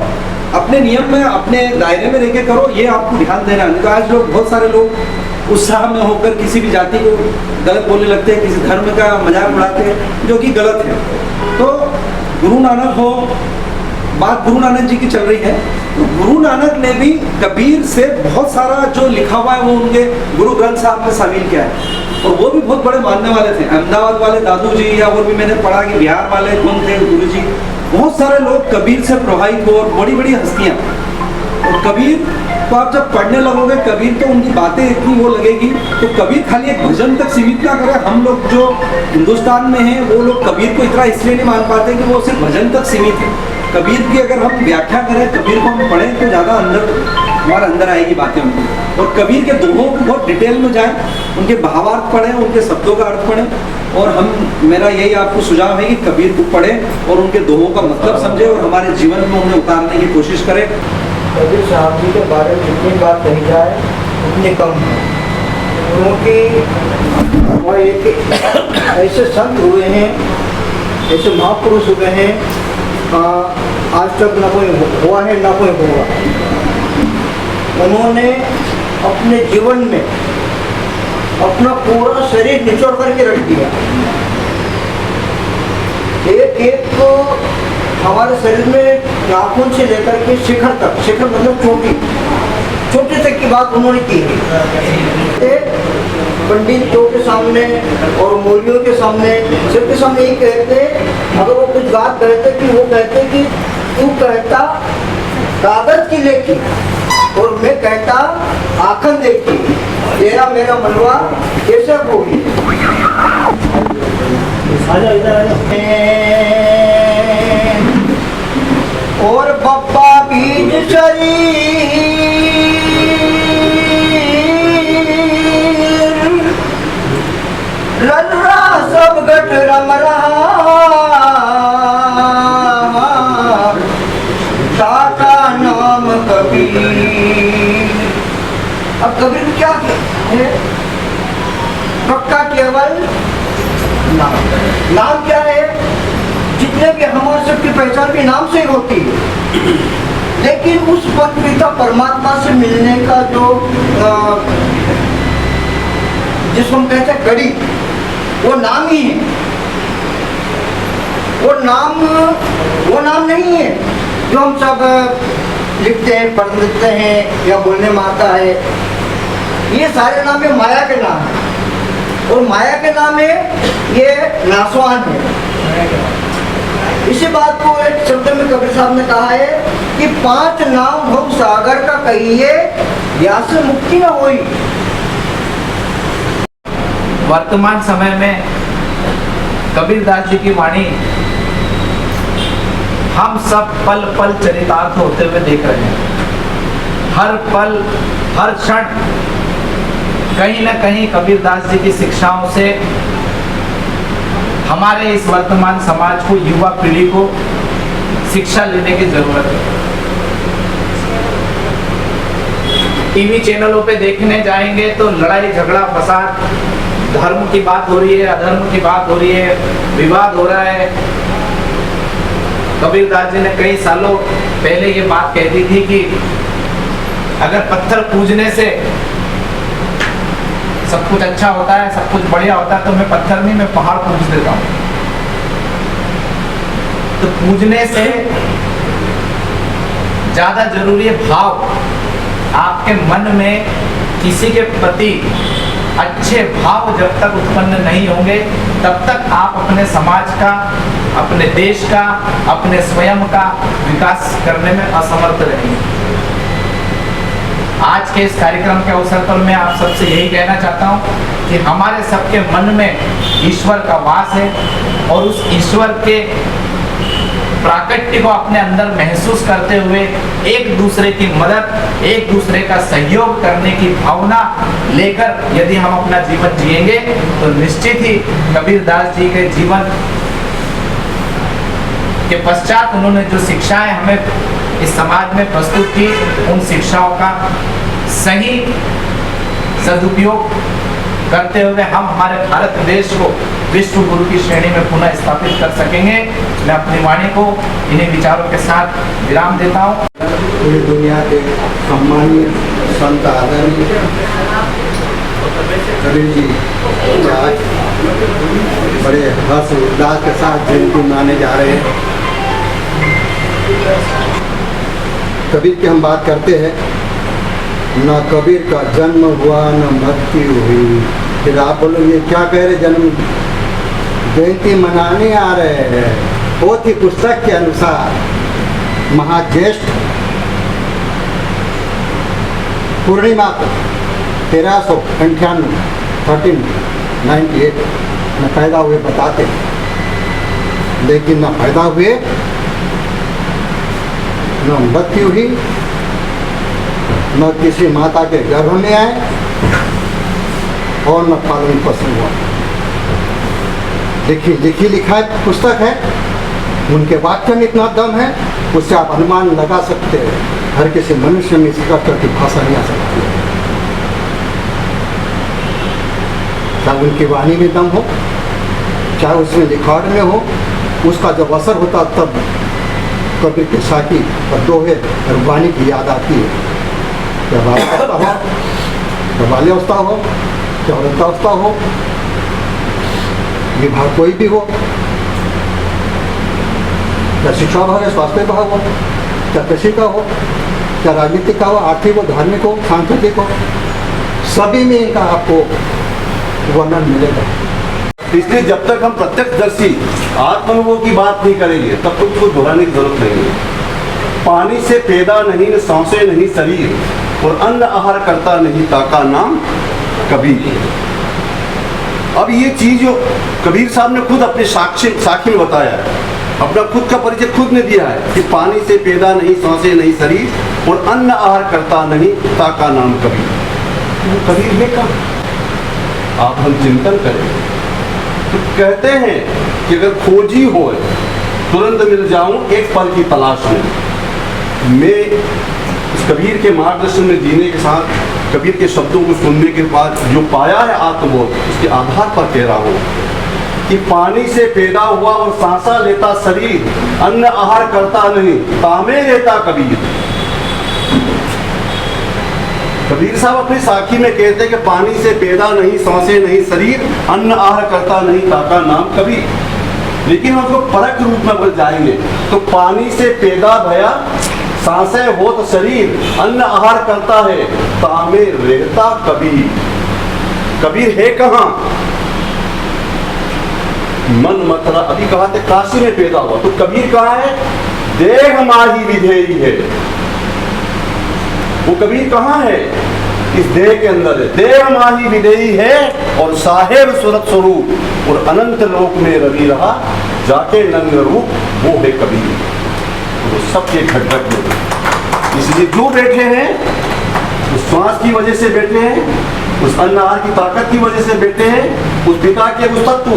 अपने नियम में, अपने दायरे में रहकर करो, ये आपको ध्यान देना। नहीं तो आज लोग, बहुत सारे लोग उत्साह में होकर किसी भी जाति को गलत बोलने लगते हैं, किसी धर्म का मजाक उड़ाते हैं, जो कि गलत है। तो गुरु नानक हो, बात गुरु नानक जी की चल रही है, तो गुरु नानक ने भी कबीर से बहुत सारा जो लिखा हुआ है वो उनके गुरु ग्रंथ साहब में शामिल किया है। और वो भी बहुत बड़े मानने वाले थे। अहमदाबाद वाले दादू जी, या और भी मैंने पढ़ा कि बिहार वाले कौन थे, गुरु जी, बहुत सारे लोग कबीर से प्रभावित हो, और बड़ी बड़ी हस्तियाँ। और कबीर को आप जब पढ़ने लगोगे, कबीर तो उनकी बातें इतनी वो लगेगी, तो कबीर खाली एक भजन तक सीमित ना करें। हम लोग जो हिंदुस्तान में हैं वो लोग कबीर को इतना इसलिए नहीं मान पाते कि वो सिर्फ भजन तक सीमित है। कबीर की अगर हम व्याख्या करें, कबीर को हम पढ़ें, तो ज़्यादा हमारे अंदर आएगी बातें उनकी। और कबीर के दोहों को बहुत डिटेल में जाएं, उनके भावार्थ पढ़ें, उनके शब्दों का अर्थ पढ़ें। और मेरा यही आपको सुझाव है कि कबीर को पढ़ें और उनके दोहों का मतलब समझें और हमारे जीवन में उन्हें उतारने की कोशिश करें। कबीर साहब जी के बारे में जितनी बात कही जाए उतनी कम है, क्योंकि वह एक ऐसे संत हुए हैं, ऐसे महापुरुष हुए हैं, आज तक ना कोई हुआ है ना कोई होगा। उन्होंने अपने जीवन में अपना पूरा शरीर निचोड़ करके रख दिया। एक एक को हमारे शरीर में नाखून से लेकर के शिखर तक, शिखर मतलब चोटी, चोटी तक की बात उन्होंने की है। पंडित तो के सामने और मौलवियों के सामने, सबके सामने यही कहते, अगर वो कुछ बात कहते कि वो कहते कि तू कहता कागज की लेखी, और मैं कहता आखन देखी तेरा मेरा मनवा कैसे होगी। और बप्पा बीज शरीर रर्रा सब गठ रम रहा ताका नाम कबीर। अब कबीर क्या है? पक्का केवल नाम क्या है? जितने भी हमारे सबकी पहचान भी नाम से ही होती है, लेकिन उस परमपिता परमात्मा से मिलने का जो जिसको हम कहते हैं कड़ी, वो नाम ही है। वो नाम नहीं है जो हम सब लिखते हैं, पढ़ लिखते हैं या बोलने में आता है। ये सारे नाम है माया के नाम है, और माया के नाम है ये नासवान है। इसी बात को एक शब्द में कबीर साहब ने कहा है कि 5 नाम भव सागर का कहिए या से मुक्ति न होई। वर्तमान समय में कबीरदास जी की वाणी हम सब पल पल चरितार्थ होते हुए देख रहे हैं। हर पल हर क्षण कहीं न कहीं कबीरदास जी की शिक्षाओं से हमारे इस वर्तमान समाज को, युवा पीढ़ी को शिक्षा लेने की जरूरत है। टीवी चैनलों पे देखने जाएंगे तो लड़ाई झगड़ा फसाद, धर्म की बात हो रही है, अधर्म की बात हो रही है, विवाद हो रहा है। कबीरदास जी ने कई सालों पहले ये बात कह दी थी कि अगर पत्थर पूजने से सब कुछ अच्छा होता है, सब कुछ बढ़िया होता है, तो मैं पत्थर नहीं, मैं पहाड़ पूज देता हूँ। तो पूजने से ज्यादा जरूरी है भाव। आपके मन में किसी के प्रति अच्छे भाव जब तक उत्पन्न नहीं होंगे, तब तक आप अपने समाज का, अपने देश का, अपने स्वयं का विकास करने में असमर्थ रहेंगे। आज के इस कार्यक्रम के अवसर पर मैं आप सबसे यही कहना चाहता हूं कि हमारे सबके मन में ईश्वर का वास है, और उस ईश्वर के प्राकट्य को अपने अंदर महसूस करते हुए एक दूसरे की मदद, एक दूसरे का सहयोग करने की भावना लेकर यदि हम अपना जीवन जिएंगे तो निश्चित ही कबीरदास जी के जीवन के पश्चात उन्होंने जो शिक्षाएं हमें इस समाज में प्रस्तुत की, उन शिक्षाओं का सही सदुपयोग करते हुए हम हमारे भारत देश को विश्व गुरु की श्रेणी में पुनः स्थापित कर सकेंगे। मैं अपनी वाणी को इन्हीं विचारों के साथ विराम देता हूँ। पूरी दुनिया के सम्मानीय संत आदरणीय कबीर जी आज बड़े हर्ष उल्लास के साथ जयंती मनाने जा रहे हैं। कबीर की हम बात करते हैं, न कबीर का जन्म हुआ न मृत्यु हुई। फिर आप बोलोगे क्या कह रहे, जन्म जयंती मनाने आ रहे हैं। पोथी पुस्तक के अनुसार महाज्येष्ठ पूर्णिमा को 1398 में पैदा हुए बताते हैं, लेकिन न पैदा हुए न मृत्यु हुई, न किसी माता के गर्भ में आए और न पालन पोषण हुआ। लिखी लिखा पुस्तक है, उनके वाक्य में इतना दम है, उससे आप अनुमान लगा सकते हैं। हर किसी मनुष्य में इस प्रकार की भाषा नहीं आ सकती है। चाहे उनकी वाणी में दम हो, चाहे उसमें लिखावट में हो, उसका जब असर होता तब कबीर के साकी और दोहे और वाणी की याद आती है। क्या बाल्यावस्था हो, क्या बाल्यावस्था हो, क्या वृद्धावस्था हो, विभाग कोई भी हो, क्या शिक्षा भाव है, स्वास्थ्य भाव हो, क्या कृषि का हो, क्या राजनीतिक का हो, आर्थिक हो, धार्मिक हो, सांस्कृतिक हो, सभी में इनका आपको वर्णन मिलेगा। इसलिए जब तक हम प्रत्यक्षदर्शी आत्मानुभव की बात नहीं करेंगे तब तक उसको दोहराने की जरूरत नहीं है। पानी से पैदा नहीं, न सांसें नहीं शरीर, और अन्न आहार करता नहीं ताका नाम कबीर। अब ये चीज जो कबीर साहब ने खुद अपने साखी में बताया है, अपना खुद का परिचय खुद ने दिया है कि पानी से पैदा नहीं सांसें नहीं शरीर और अन्न आहार करता नहीं ताका नाम कबीर। वो कबीर है कहाँ? आप हम चिंतन करें तो कहते हैं कि अगर खोजी हो तुरंत मिल जाऊं एक पल की तलाश में। मैं इस कबीर के मार्गदर्शन में जीने के साथ कबीर के शब्दों को सुनने के बाद जो पाया है आत्मबोध, उसके आधार पर कह रहा हूं कि पानी से पैदा हुआ और सांसा लेता शरीर, अन्न आहार करता नहीं तामे लेता कबीर। कबीर साहब अपनी साखी में कहते हैं कि पानी से पैदा नहीं सांसें नहीं शरीर, अन्न आहार करता नहीं ताका नाम कबीर। लेकिन हम उसको परक रूप में बोल जाएंगे तो पानी से पैदा भया सांसें हो तो शरीर, अन्न आहार करता है तामे रहता कबीर। कबीर है कहाँ? मन मथुरा, अभी कहा थे काशी में पैदा हुआ, तो कबीर कहाँ है? देह माही विधेयी है। वो कबीर कहाँ है? इस देह के अंदर है। देह माही विधेयी है और साहेब सूरत स्वरूप और अनंत लोक में रवि रहा जाके नंग रूप, वो है कबीर। वो सबके घटक में, इसलिए जो बैठे हैं उस श्वास की वजह से बैठे हैं, उस अन्न आहार की ताकत की वजह से बैठे हैं, उस पिता के उस तत्व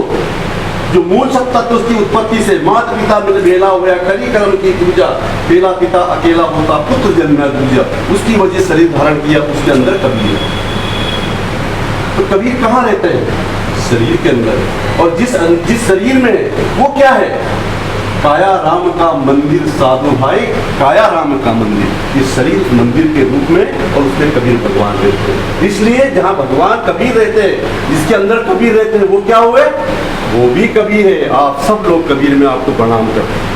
जो मूल सब तत्व उसकी उत्पत्ति से माता पिता मिल बेला हो गया, कली कर्म की पूजा, बेला पिता अकेला होता पुत्र जन्मा दूजा, उसकी वजह शरीर धारण किया, उसके अंदर कबीर। तो कबीर कहाँ रहते हैं? शरीर के अंदर। और जिस शरीर में वो क्या है? काया राम का मंदिर साधु भाई, काया राम का मंदिर। इस शरीर मंदिर के रूप में और उसमें कबीर भगवान रहते हैं। इसलिए जहाँ भगवान कबीर रहते हैं, जिसके अंदर कबीर रहते हैं, वो क्या हुए? वो भी कबीर है। आप सब लोग कबीर में आपको प्रणाम करते हैं।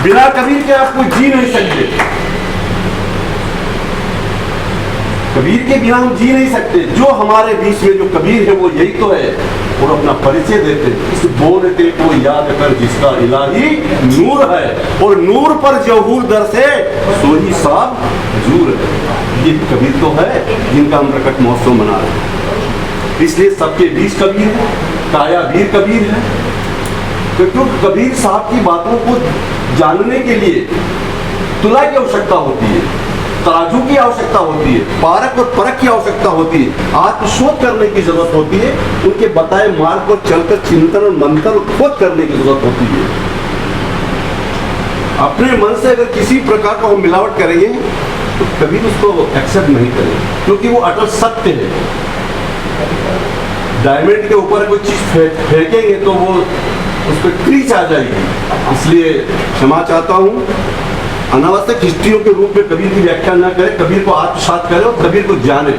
बिना कबीर के आप कोई जी नहीं सकते। कबीर के बिना हम जी नहीं सकते। जो हमारे बीच में जो कबीर है वो यही तो है, और अपना परिचय देते इस बोलते को याद कर जिसका इलाही नूर है, और नूर पर जहूर दर से सोही साहब हजूर है। ये कबीर तो है जिनका हम प्रकट महोत्सव मना रहे हैं। इसलिए सबके बीच कबीर है, काया वीर कबीर है। क्योंकि कबीर साहब की बातों को जानने के लिए तुला की आवश्यकता होती है, तराजू की आवश्यकता होती है, पारक और परख की आवश्यकता होती है, आत्मशोध करने की जरूरत होती है, उनके बताए मार्ग पर चलकर चिंतन और मंथन खोज करने की जरूरत होती है। अपने मन से अगर किसी प्रकार का हम मिलावट करेंगे तो कभी उसको एक्सेप्ट नहीं करेंगे, क्योंकि वो अटल सत्य है। डायमंड के ऊपर कोई चीज फेंकेंगे तो वो उस पर क्रीच आ जाएगी। इसलिए क्षमा चाहता हूँ, अनावश्यक हिस्ट्रियों के रूप में कबीर की व्याख्या न करें, कबीर को आत्मसात करें और कबीर को जाने।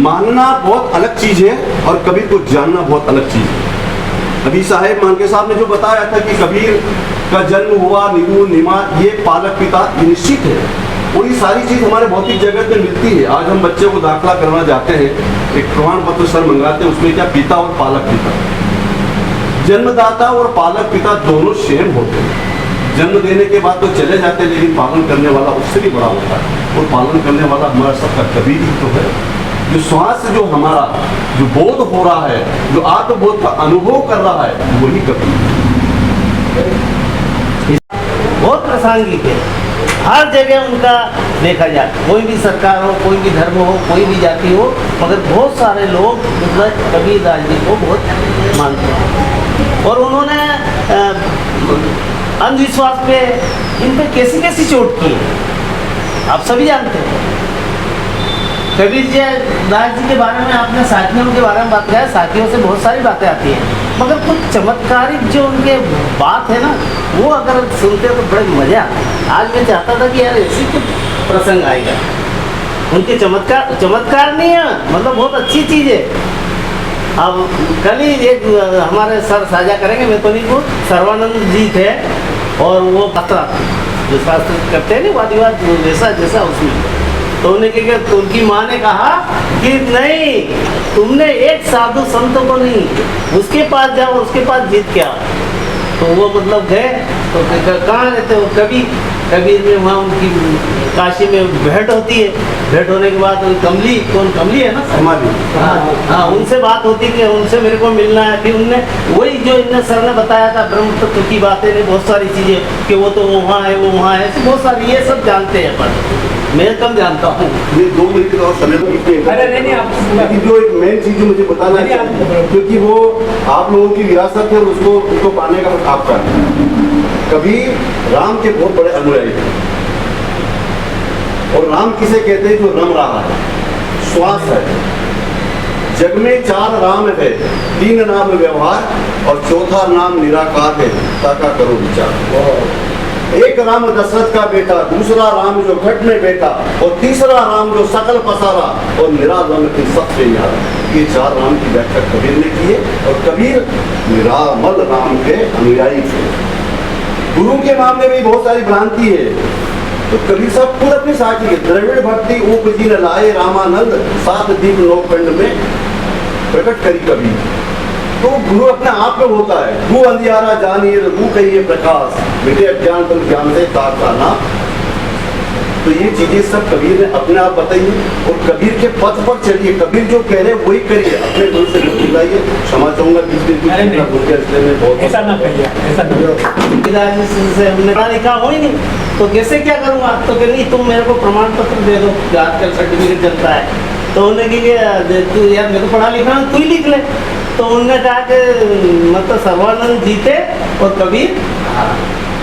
मानना बहुत अलग चीज है और कबीर को जानना बहुत अलग चीज है। अभी साहेब मानके साहब ने जो बताया था कि कबीर का जन्म हुआ, निगू निमा, ये पालक पिता, ये निश्चित है। और ये सारी चीज हमारे भौतिक जगत में मिलती है। आज हम बच्चे को दाखिला करना जाते हैं, एक प्रमाण पत्र सर मंगाते हैं, उसमें क्या पिता और पालक पिता, जन्मदाता और पालक पिता दोनों सेम होते हैं। जन्म देने के बाद तो चले जाते हैं, लेकिन पालन करने वाला उससे भी बड़ा होता है। और पालन करने वाला हमारा सबका कबीर ही तो है। जो श्वास से जो हमारा जो बोध हो रहा है, जो आत्मबोध का अनुभव कर रहा है, वही कबीर। बहुत प्रासंगिक है, हर जगह उनका देखा जाए। कोई भी सरकार हो, कोई भी धर्म हो, कोई भी जाति हो, मगर बहुत सारे लोग मतलब कबीर दास जी को बहुत मानते हैं। और उन्होंने अंधविश्वास पे इन पे कैसी कैसी चोट की है, आप सभी जानते हैं। कबीर जी दास जी के बारे में आपने साथियों के बारे में बात किया, साथियों से बहुत सारी बातें आती हैं, मगर कुछ चमत्कारिक जो उनके बात है ना, वो अगर सुनते तो बड़े मजा आता। आज मैं चाहता था कि यार ऐसी कुछ प्रसंग आएगा। उनके चमत्कार नहीं है, मतलब बहुत अच्छी चीज़ है। अब कल ही एक हमारे सर साझा करेंगे, मैं तो नहीं वो सर्वानंद जी थे, और वो पत्रा जो शास्त्र करते हैं ना वादिवाद जैसा जैसा, उसमें तो उन्हें क्या, तो उनकी माँ ने कहा कि नहीं, तुमने एक साधु संत को नहीं, उसके पास जाओ, उसके पास जीत के आओ। तो वो मतलब गए, तो कहाँ रहते हो? कभी कबीर में वहाँ उनकी काशी में भेंट होती है। भेंट होने के बाद कमली, कौन कमली है ना समाधि। हाँ, उनसे बात होती कि उनसे मेरे को मिलना है। फिर उनने वही जो इनने सर ने बताया था ब्रह्म तत्व की बातें ने, बहुत सारी चीज़ें कि वो तो वहाँ है, वो वहाँ है, ऐसी बहुत सारी ये सब जानते हैं, पर मैं कम जानता हूँ। ये 2 मिनट का समय तो लेकिन जो एक मेन चीज जो मुझे बताना है, क्योंकि वो आप लोगों की विरासत है और उसको पाने का आपका है। कबीर राम के बहुत बड़े अनुयायी थे, और राम किसे कहते हैं? जो रम रहा है, श्वास है। जग में 4 राम है, 3 नाम व्यवहार और चौथा नाम निराकार है, ताका करो विचार। एक राम दशरथ का बेटा, दूसरा राम जो घट में बैठा, और तीसरा राम जो सकल पसारा, और निरालंब की सबसे याद। ये 4 राम की व्याख्या कबीर ने की है, और कबीर निरामल राम के अनुयायी थे। गुरु के मामले में बहुत सारी भ्रांति है, तो कबीर साहब खुद अपनी साखी है। द्रविड़ भक्ति उपजी न लाए रामानंद, 7 दीप नौखंड में प्रकट करी कबीर। तो गुरु अपने आप में होता है। गु अंधियारा जानिए, गु कहिए प्रकाश, मिटे अज्ञान तुम ज्ञान से तारना। तो ये चीजें सब कबीर ने अपने आप बताई, और कबीर के पथ पर चलिए। कबीर जो कह रहे हैं वही करिए, अपने गुरु से बुलाइए। क्षमा चाहूंगा बीच में बहुत ऐसा ना कहिए, ऐसा से हमने पढ़ा लिखा हो ही नहीं, तो कैसे क्या करूँगा? तो कह नहीं, तुम मेरे को प्रमाण पत्र दे दो, आजकल सर्टिफिकेट चलता है। तो उन्होंने कहा तू यार मेरे को पढ़ा लिखा तू ही लिख ले। तो उन्होंने कहा कि मतलब सर्वानंद जीते और कबीर।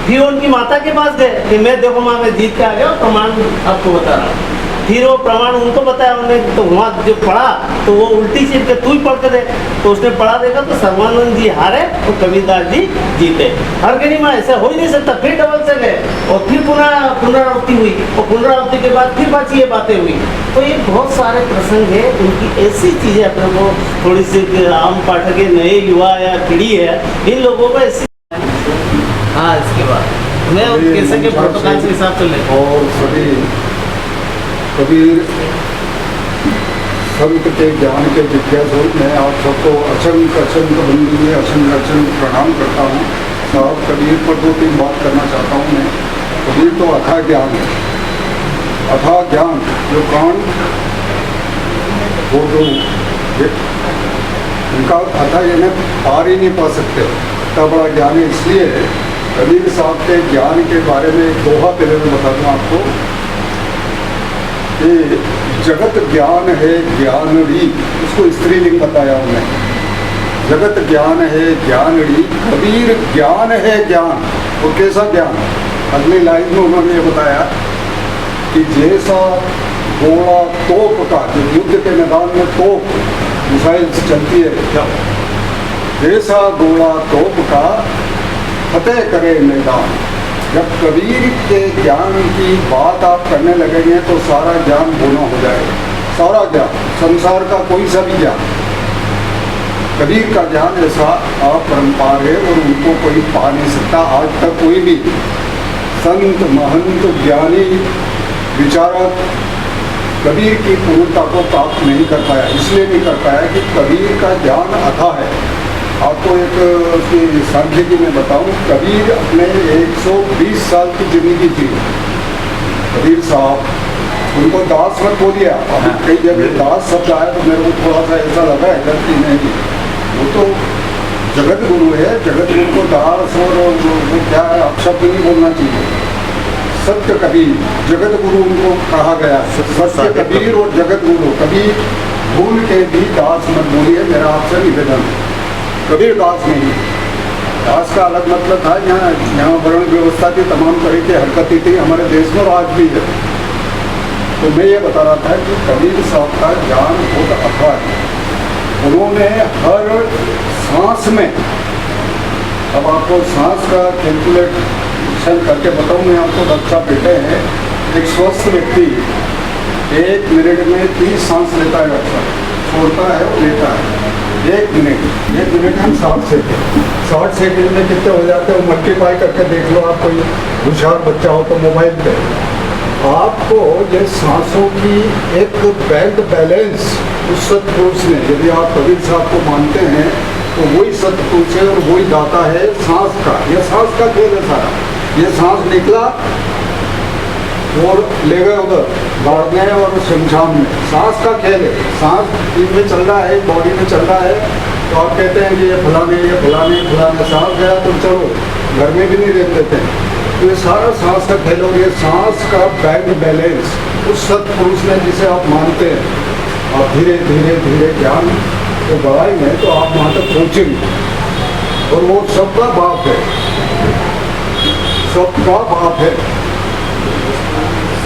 फिर उनकी माता के पास गए कि मैं देखो माँ मैं जीत के आ गया, प्रमाण आपको बता रहा हूँ। फिर वो प्रमाण उनको बताया उन्होंने, तो वहाँ जो पढ़ा तो वो उल्टी सीट के तू ही पढ़ के दे। तो उसने पढ़ा देखा तो सर्वानंद जी हारे और कबीरदास जी जीते। हर कहीं माँ ऐसा हो ही नहीं सकता। फिर डबल से गए और फिर पुनरावृत्ति हुई, और पुनरावृत्ति के बाद फिर बात ये बातें हुई। तो ये बहुत सारे प्रसंग है, उनकी ऐसी चीज़ें अपने को थोड़ी सी आम पाठक है, नए युवा या पीढ़ी है, इन लोगों को ऐसी। हाँ, इसके बाद मैं कैसे के प्रोटोकॉल के हिसाब से ले और सभी कबीर संत के ज्ञान के जिज्ञासु, मैं आप सबको असंख्य बंदी असंख्य प्रणाम करता हूँ। साहब कबीर पर 2-3 बात करना चाहता हूँ मैं। कबीर तो अथाह ज्ञान है, अथाह ज्ञान जो कान वो तो उनका अथाह इन्हें पार ही नहीं पा सकते, इतना बड़ा ज्ञान है। इसलिए कबीर साहब के ज्ञान के बारे में एक दोहा पहले मैं बता दूँ आपको कि जगत ज्ञान है ज्ञानड़ी, उसको स्त्रीलिंग बताया उन्हें। जगत ज्ञान है ज्ञानड़ी, कबीर ज्ञान है ज्ञान। वो कैसा ज्ञान? अगली लाइन में उन्होंने ये बताया कि जैसा गोला तोप का, जो युद्ध के मैदान में तोप मिसाइल चलती है, जैसा गोला तोप का फतेह करे मैदान। जब कबीर के ज्ञान की बात आप करने लगेंगे तो सारा ज्ञान बोना हो जाएगा। सारा ज्ञान, संसार का कोई सा भी ज्ञान, कबीर का ज्ञान ऐसा अपरंपार है और उनको कोई पा नहीं सकता। आज तक कोई भी संत महंत ज्ञानी विचारक कबीर की पूर्णता को प्राप्त नहीं कर पाया। इसलिए नहीं कर पाया कि कबीर का ज्ञान अथाह है। आपको एक उसकी सांख्यिकी में बताऊं, कबीर अपने 120 साल की जिंदगी थी। कबीर साहब, उनको दास मत बोलिए। अभी कई जगह दास शब्द आया तो मेरे को थोड़ा सा ऐसा लगा है गलती नहीं। वो तो जगत गुरु है, जगत गुरु को दास और वो क्या है अपशब्द नहीं बोलना चाहिए। सत्य कबीर, जगत गुरु उनको कहा गया। सत्य कबीर और जगत गुरु। कबीर भूल के भी दास मत बोलिए, मेरा आपसे निवेदन। कबीर दास नहीं, दास का अलग मतलब था। यहाँ वर्ण व्यवस्था की तमाम तरह की हरकतें थी हमारे देश में और आज भी है। तो मैं ये बता रहा था कि कबीर साहब का ज्ञान बहुत अथाह है। उन्होंने हर सांस में, अब आपको सांस का कैलकुलेशन करके बताऊँ मैं आपको, रक्षा बेटे हैं। एक स्वस्थ व्यक्ति 1 मिनट में 30 सांस लेता है, रक्षा छोड़ता है और लेता है। 1 मिनट हम 60 सेकेंड में कितने हो जाते हैं मल्टीप्लाई करके देख लो। आप कोई होशियार बच्चा हो तो मोबाइल पे आपको ये सांसों की एक बैंक बैलेंस उस सतपुरुष ने, यदि आप कबीर साहब को मानते हैं तो वही सतपुरुष है और वही दाता है सांस का। यह सांस का खेल है सारा। ये सांस निकला और ले गए उधर गाड़ने और शमशान में। सांस का खेल है, सांस इनमें चल रहा है, बॉडी में चल रहा है, तो आप कहते हैं कि ये फलाने सांस गया तो चलो घर में भी नहीं रह देते। तो ये सारा सांस का खेल और ये सांस का बैंक बैलेंस उस सत्पुरुष ने जिसे आप मानते हैं, आप धीरे धीरे धीरे ज्ञान को बढ़ाएंगे तो आप वहाँ तक पहुँचेंगे। और वो सबका बाप है, सबका बाप है,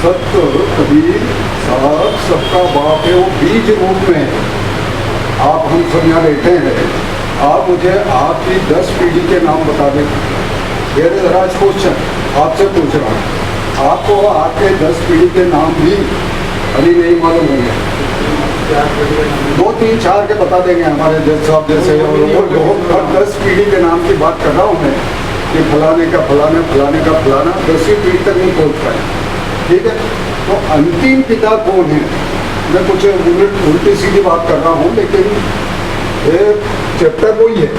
सत्य कबीर साहब सबका बाप है, वो बीज रूप में है। आप हम सब यहाँ बैठे हैं, आप मुझे आपकी 10 पीढ़ी के नाम बता दें। ये राज क्वेश्चन आपसे पूछ रहा हूँ, आपको आपके 10 पीढ़ी के नाम भी अभी नहीं मालूम होंगे, 2, 3, 4 के बता देंगे हमारे जज साहब जैसे। और 10 पीढ़ी के नाम की बात कर रहा हूँ मैं कि फलाने का फलाना, फलाने का फलाना, 10वीं पीढ़ी तक नहीं पहुँच पाए। ठीक है, तो अंतिम पिता कौन है? मैं कुछ उल्टी सीधी बात कर रहा हूँ, लेकिन ये चैप्टर वही है।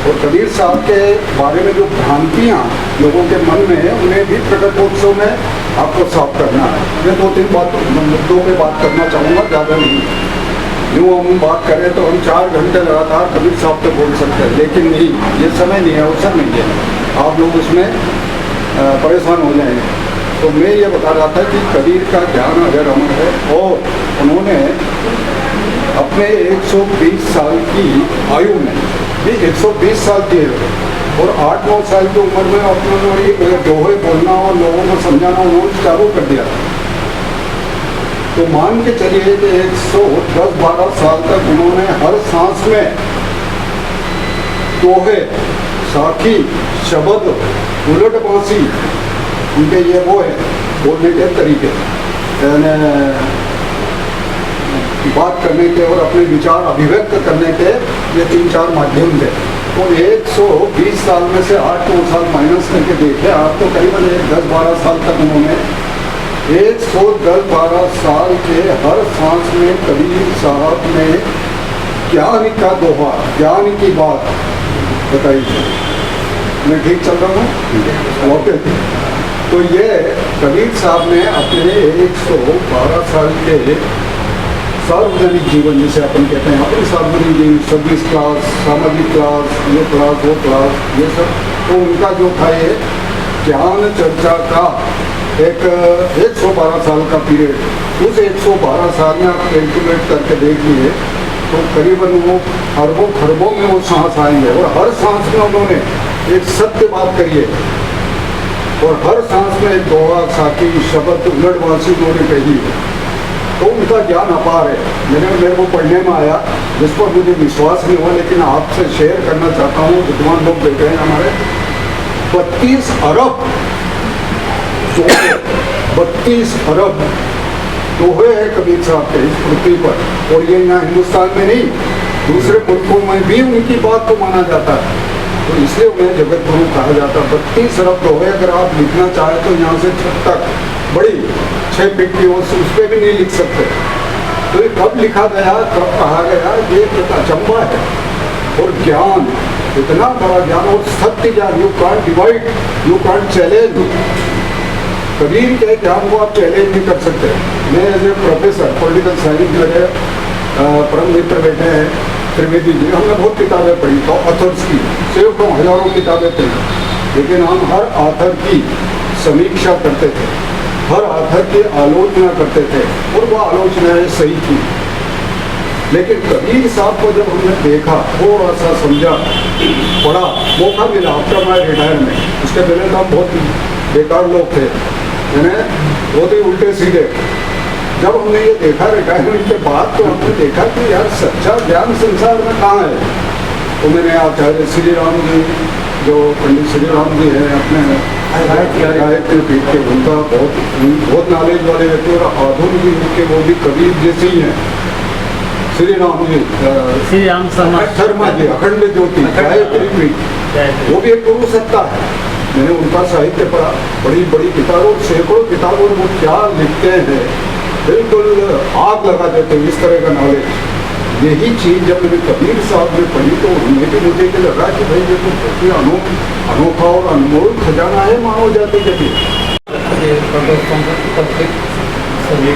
और कबीर साहब के बारे में जो भ्रांतियाँ लोगों के मन में है, उन्हें भी प्रकटोत्सव में आपको साफ करना है। मैं 2-3 मुद्दों पे बात करना चाहूँगा, ज़्यादा नहीं। यूँ हम बात करें तो हम 4 घंटे लगातार कबीर साहब पे बोल सकते हैं, लेकिन नहीं, ये समय नहीं है, अवसर नहीं है, आप लोग उसमें परेशान हो जाएंगे। तो मैं ये बता रहा था कि कबीर का ज्ञान अगर अमर है, और उन्होंने अपने 120 साल की आयु में भी 120 साल किए और 8-9 साल की उम्र में अपने दोहे बोलना और लोगों को समझाना उन्होंने चालू कर दिया। तो मान के चलिए कि 110-12 साल तक उन्होंने हर सांस में दोहे, साखी, शब्द, उलट बांसी, उनके ये वो है बोलने के तरीके, बात करने के और अपने विचार अभिव्यक्त करने के ये 3-4 माध्यम थे। तो 120 साल में से 8-9 साल माइनस करके देखे आप, तो करीबन 10-12 साल तक उन्होंने 110-12 साल के हर सांस में कबीर साहब ने ज्ञान का दोहा, ज्ञान की बात बताई थी। मैं ठीक चल रहा हूँ? ओके। तो ये कबीर साहब ने अपने 112 साल के सार्वजनिक जीवन, जिसे अपन कहते हैं अपनी सार्वजनिक जीवन, सर्विस क्लास, सामाजिक क्लास, ये क्लास, वो क्लास, ये सब, तो उनका जो था ये ज्ञान चर्चा का एक 112 साल का पीरियड। उस 112 साल में आप कैलकुलेट करके देख लिए तो करीबन वो अरबों खरबों में वो सांस आएंगे, और हर सांस में उन्होंने एक सत्य बात करी है, और हर सांस में एक दोहा, साखी, शब्द, उलटवासी उन्होंने कही है। तो उनका ज्ञान अपार है। मेरे को पढ़ने में आया, जिस पर मुझे विश्वास नहीं हुआ, लेकिन आपसे शेयर करना चाहता हूँ। विद्वान लोग बैठे हैं हमारे, 32 अरब 32 अरब दोहे हैं कबीर साहब के इस पृथ्वी पर, और ये यहाँ हिंदुस्तान में नहीं, दूसरे मुल्कों में भी उनकी बात को माना जाता है। तो इसलिए उन्हें जगत गुरु कहा जाता है। 32 अरब दोहे अगर आप लिखना चाहें तो यहाँ से छत तक बड़ी 6 फीट की उस पर भी नहीं लिख सकते। तो ये कब लिखा गया, कब कहा गया, ये एक अचंबा है। और ज्ञान, इतना बड़ा ज्ञान और सत्य ज्ञान, you can't divide, you can't challenge. Kabir के ज्ञान को आप चैलेंज नहीं कर सकते। मैं as a professor political science मेरे परम मित्र बैठे हैं त्रिवेदी जी, हमने बहुत किताबें पढ़ी तो ऑथर्स की, सैकड़ों हजारों किताबें पढ़ी, लेकिन हम हर ऑथर की समीक्षा करते थे, हर ऑथर की आलोचना करते थे, और वो आलोचनाएं सही थी। लेकिन कबीर साहब को जब हमने देखा, थोड़ा सा समझा, पढ़ा, मौका मिला आफ्टर माई रिटायरमेंट। उसके पहले तो हम बहुत बेकार लोग थे, यानी बहुत ही उल्टे सीधे। जब हमने ये देखा रिटायरमेंट के बाद, तो हमने देखा कि यार सच्चा ज्ञान संसार में कहाँ है। तो मैंने आचार्य श्री राम जी, जो पंडित श्री राम जी हैं अपने गायत्री पीठ के, उनका बहुत नॉलेज वाले व्यक्ति, और आधुनिक युग के वो भी कबीर जैसे ही हैं। श्री राम जी, श्री राम शर्मा जी, अखंड ज्योति गायत्री पीठ, वो भी एक गुरु सत्ता है। मैंने उनका साहित्य पढ़ा, बड़ी बड़ी किताबों, सैकड़ों किताबों, वो क्या लिखते हैं, बिल्कुल आग लगा देते हैं, इस तरह का नॉलेज। यही चीज़ जब मैंने कबीर साहब ने पढ़ी, तो उनमें भी मुझे ये लगा कि भाई ये तो बहुत अनोखा और अनमोल खजाना है मानव जाति के लिए। सदस्यों को उपस्थित सभी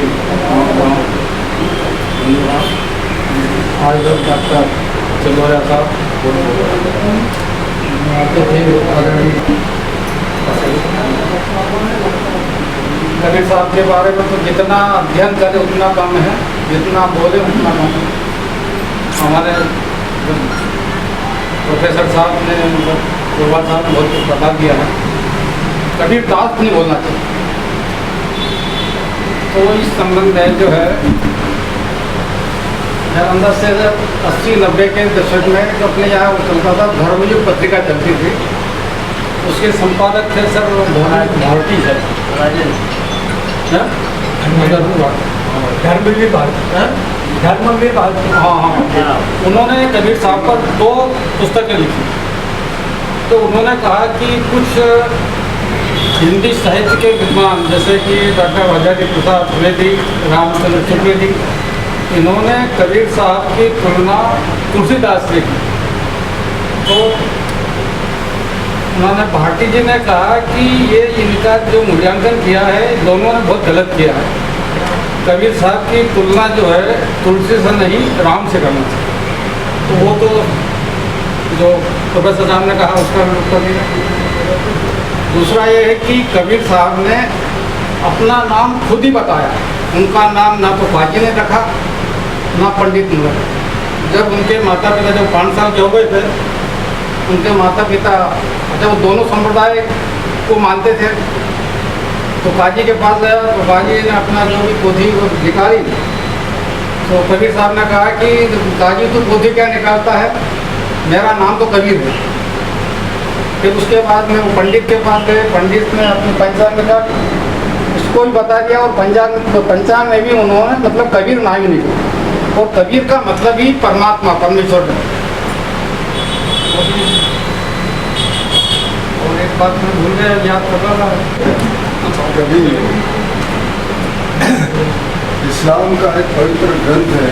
आज डॉक्टर चिल्लोरिया साहब आते थे आदरणीय कबीर साहब के बारे में तो जितना अध्ययन करे उतना कम है, जितना बोले उतना कम है। हमारे प्रोफेसर साहब ने गोपाल साहब ने बहुत कुछ बता दिया है। कबीर दास नहीं बोलना चाहिए। तो इस संबंध में जो है अंदर से 80-90 के दशक में जो अपने यहाँ चलता था धर्मयुग पत्रिका चलती थी, उसके संपादक थे सर भारती सर, धर्मवीर भारती। हाँ, उन्होंने कबीर साहब पर 2 पुस्तकें लिखी। तो उन्होंने कहा कि कुछ हिंदी साहित्य के विद्वान जैसे कि डॉक्टर आचार्य प्रसाद द्विवेदी, रामचंद्र चतुर्वेदी, इन्होंने कबीर साहब की तुलना तुलसीदास से की। तो उन्होंने भारती जी ने कहा कि ये इनका जो मूल्यांकन किया है दोनों ने बहुत गलत किया है। कबीर साहब की तुलना जो है तुलसी से नहीं राम से करना चाहिए। तो वो तो जो प्रोफेसर साहब ने कहा उसका उत्तर दिया। दूसरा ये है कि कबीर साहब ने अपना नाम खुद ही बताया। उनका नाम ना तो बाजी ने रखा ना पंडित ने रखा। जब उनके माता पिता जब 5 साल के हो गए थे, उनके माता पिता जब वो दोनों संप्रदाय को मानते थे, तो काजी के पास गया तो काजी ने अपना जो भी पोथी वो निकाली। तो कबीर साहब ने कहा कि काजी तू पोथी क्या निकालता है, मेरा नाम तो कबीर है। फिर उसके बाद में वो पंडित के पास गए, पंडित ने अपनी पंचांग का उसको भी बता दिया और पंचांग में भी उन्होंने मतलब कबीर नाम ही निकला। और कबीर का मतलब ही परमात्मा परमेश्वर है। और एक बात मैं भूल गया, याद कर रहा था। कबीर इस्लाम का एक पवित्र ग्रंथ है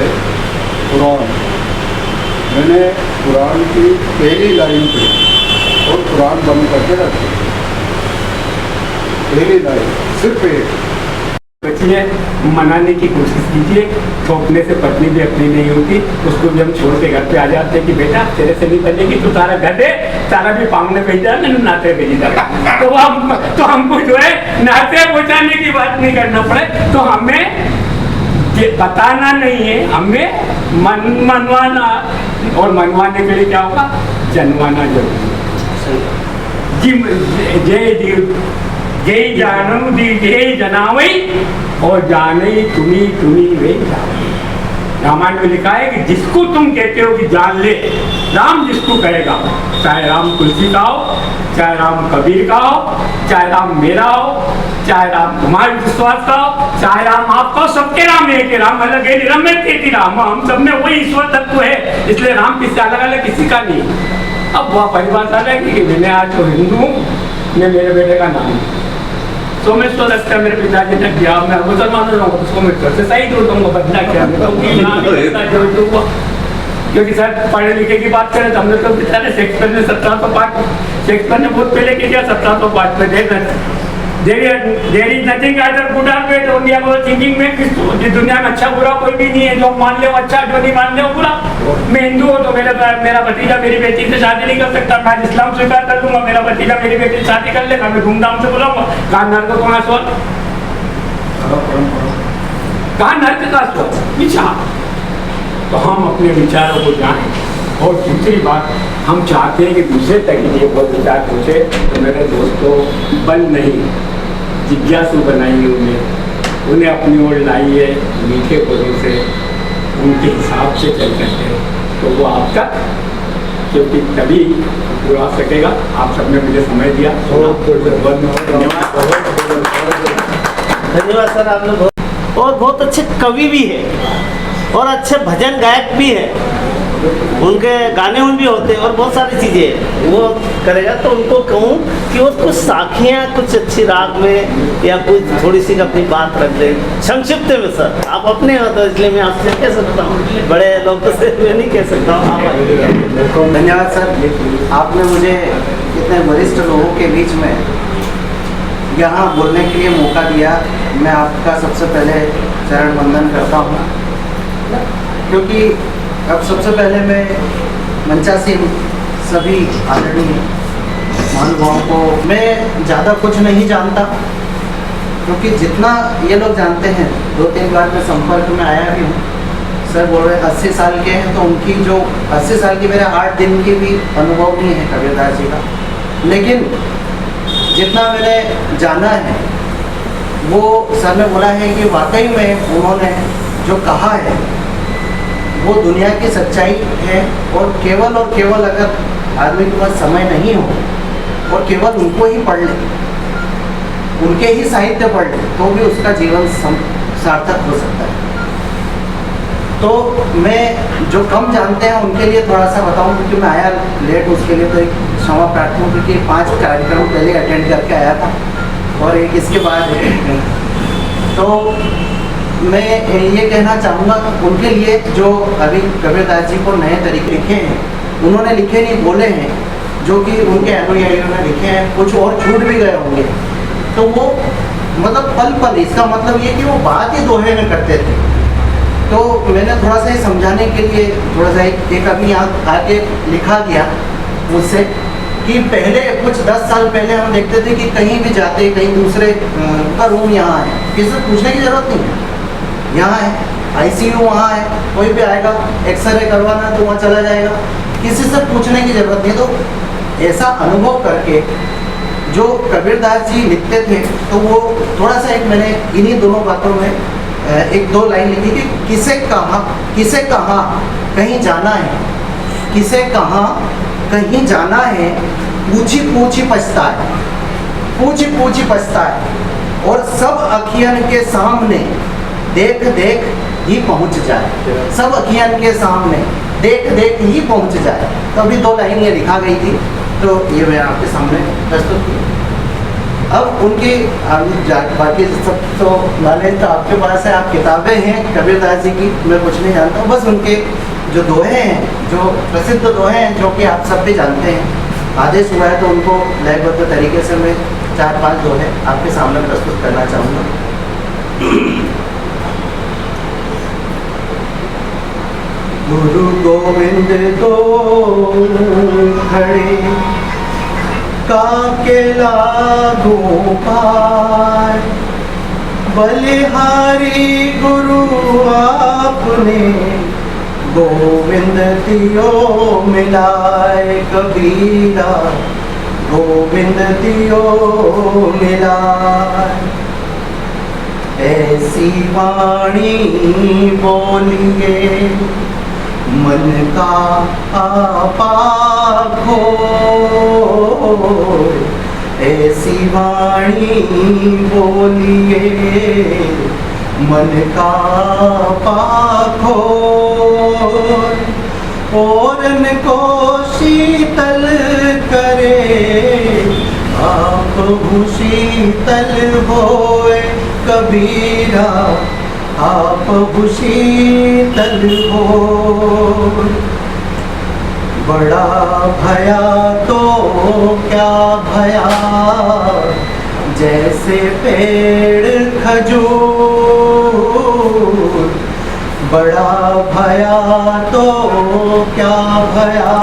कुरान। मैंने कुरान की पहली लाइन पढ़ी और कुरान बंद करके रख दी। पहली लाइन सिर्फ एक। बच्चिए मनाने की कोशिश कीजिए, थोपने से पत्नी भी अपनी नहीं होती। उसको भी हम छोड़ के घर पे आ जाते हैं कि बेटा तेरे से नहीं बनेगी, तो तारा घर दे, तारा भी पांगने भेज जाएगा, नाते भेजी जाएगा। तो हमको जो है नाते पहुँचाने की बात नहीं करना पड़े, तो हमें ये बताना नहीं है, हमें मनवाना। और मनवाने के लिए क्या होगा, जनवाना जरूरी जी। जय जानू दी जय जनावई और जाने तुम्ही वे जावई। रामायण में लिखा है कि जिसको तुम कहते हो कि जान ले, राम जिसको कहेगा, चाहे राम तुलसी का हो, चाहे राम कबीर का हो, चाहे राम मेरा हो, चाहे राम तुम्हारे विश्वास का हो, चाहे राम आपका हो, सबके राम एक है। राम अलग है, निरम में तेती राम, हम सब में वही ईश्वर तत्व है। इसलिए राम किसी अलग अलग किसी का नहीं। अब वह परिभाषा है कि मैंने आज तो हिंदू हूँ, मैं मेरे बेटे का नाम तो मैं तो लगता है मेरे पिताजी ने किया, मैं मुसलमान हूँ तो उसको मैं घर से सही जोड़ दूंगा, बदला क्या क्योंकि सर पढ़े लिखे की बात करें तो हमने तो बेचारे शेक्सपियर ने 1705 शेक्सपियर ने बहुत पहले किया 1705 में there is nothing other good और बैड ओनली अबाउट थिंकिंग में। इस दुनिया में अच्छा बुरा कोई भी नहीं है, जो मान ले वो अच्छा, जो नहीं मान ले वो बुरा। मैं हिंदू हूँ तो मेरा भतीजा मेरी बेटी से शादी नहीं कर सकता, मैं इस्लाम स्वीकार कर लूंगा, मेरा भतीजा मेरी बेटी से शादी कर लेगा, मैं धूमधाम से बुलाऊंगा। कहाँ नर्क को कहाँ स्वर्ग, कहाँ नर्क का स्वर्ग, विचार। तो हम अपने विचारों को जानें। और दूसरी बात, हम चाहते हैं कि दूसरे तक ये बहुत विचार पूछे, तो मेरे दोस्तों बल नहीं, जिज्ञासु बनाइए उन्हें अपनी ओर लाइए, मीठे बोलों से उनके हिसाब से चल करके, तो वो आप तक, क्योंकि तभी बुला सकेगा। आप सबने मुझे समय दिया, धन्यवाद सर, आपने बहुत अच्छे कवि भी है और अच्छे भजन गायक भी है, उनके गाने उन भी होते हैं और बहुत सारी चीज़ें वो करेगा। तो उनको कहूँ कि वो कुछ साखियाँ कुछ अच्छी राग में या कुछ थोड़ी सी अपनी बात रख दे संक्षिप्त में। सर आप अपने हो तो इसलिए मैं आपसे कह सकता हूँ, बड़े लोग से मैं नहीं कह सकता हूँ, आप आइए। धन्यवाद सर, आपने मुझे इतने वरिष्ठ लोगों के बीच में यहाँ बोलने के लिए मौका दिया, मैं आपका सबसे पहले चरण वंदन करता हूँ। क्योंकि अब सबसे पहले मैं मंचासीन सभी आदरणीय महानुभावों को, मैं ज़्यादा कुछ नहीं जानता, क्योंकि जितना ये लोग जानते हैं, 2-3 बार मैं संपर्क में आया भी हूँ। सर बोल रहे 80 साल के हैं, तो उनकी जो 80 साल की मेरे 8 दिन की भी अनुभव नहीं है कबीरदास जी का, लेकिन जितना मैंने जाना है वो सर ने बोला है कि वाकई में उन्होंने जो कहा है वो दुनिया की सच्चाई है। और केवल अगर आदमी के पास समय नहीं हो और केवल उनको ही पढ़ ले, उनके ही साहित्य पढ़ ले, तो भी उसका जीवन सार्थक हो सकता है। तो मैं जो कम जानते हैं उनके लिए थोड़ा सा बताऊं, क्योंकि मैं आया लेट, उसके लिए तो एक क्षमा प्रार्थना हूँ, क्योंकि 5 कार्यक्रम पहले अटेंड करके आया था और एक इसके बाद तो मैं ये कहना चाहूँगा उनके लिए जो अभी कबीरदास जी को नए तरीके लिखे हैं, उन्होंने लिखे नहीं बोले हैं, जो कि उनके अनुयायियों ने लिखे हैं, कुछ और छूट भी गए होंगे, तो वो मतलब पल पल, इसका मतलब ये कि वो बात ही दोहे में करते थे। तो मैंने थोड़ा सा ये समझाने के लिए थोड़ा सा एक अभी यहाँ आके लिखा गया मुझसे कि पहले कुछ 10 साल पहले हम देखते थे कि कहीं भी जाते, कहीं दूसरे का रूम यहाँ है, किसी से पूछने की ज़रूरत नहीं है, यहाँ है ICU, वहाँ है, कोई भी आएगा एक्सरे करवाना तो वहाँ चला जाएगा, किसी से पूछने की ज़रूरत नहीं। तो ऐसा अनुभव करके जो कबीरदास जी लिखते थे, तो वो थोड़ा सा एक मैंने इन्हीं दोनों बातों में 1-2 लाइन लिखी कि किसे कहाँ कहीं जाना है, किसे कहाँ कहीं जाना है, पूछी पूछी पछताए, पूछी पूछी पछताए, और सब अखियन के सामने देख देख ही पहुंच जाए, सब अखियन के सामने देख देख ही पहुंच जाए। तो अभी 2 लाइन ये लिखा गई थी, तो ये मैं आपके सामने प्रस्तुत की। अब उनकी बाकी सब तो नॉलेज तो आपके पास है, आप किताबें हैं कबीरदास जी की, मैं कुछ नहीं जानता हूँ, बस उनके जो दोहे हैं, जो प्रसिद्ध दोहे हैं, जो कि आप सब भी जानते हैं। आदेश हुआ है तो उनको लयबद्ध तरीके से मैं 4-5 दोहे आपके सामने प्रस्तुत करना चाहूँगा। गुरु गोविंद दो खड़े काके लागू पार, बलिहारी गुरु आपने गोविंद दियो मिलाए, कबीरा गोविंद दियो मिलाए। ऐसी वाणी बोलिए मन का आपा खोए, ऐसी वाणी बोलिए मन का पाखो, औरन को शीतल करे आप शीतल होए, कबीरा आप शीतल हो। बड़ा भया तो क्या भया, जैसे पेड़ खजूर, बड़ा भया तो क्या भया,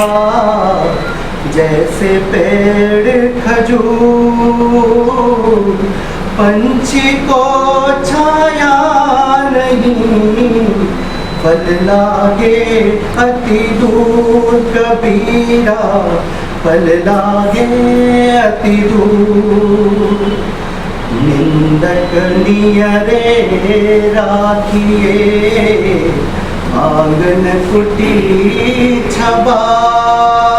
जैसे पेड़ खजूर, पंछी को छाया नहीं, फल लागे अति दूर, कबीरा फल लागे अति दूर। निंदक नियरे राखिए, आंगन कुटी छबाए,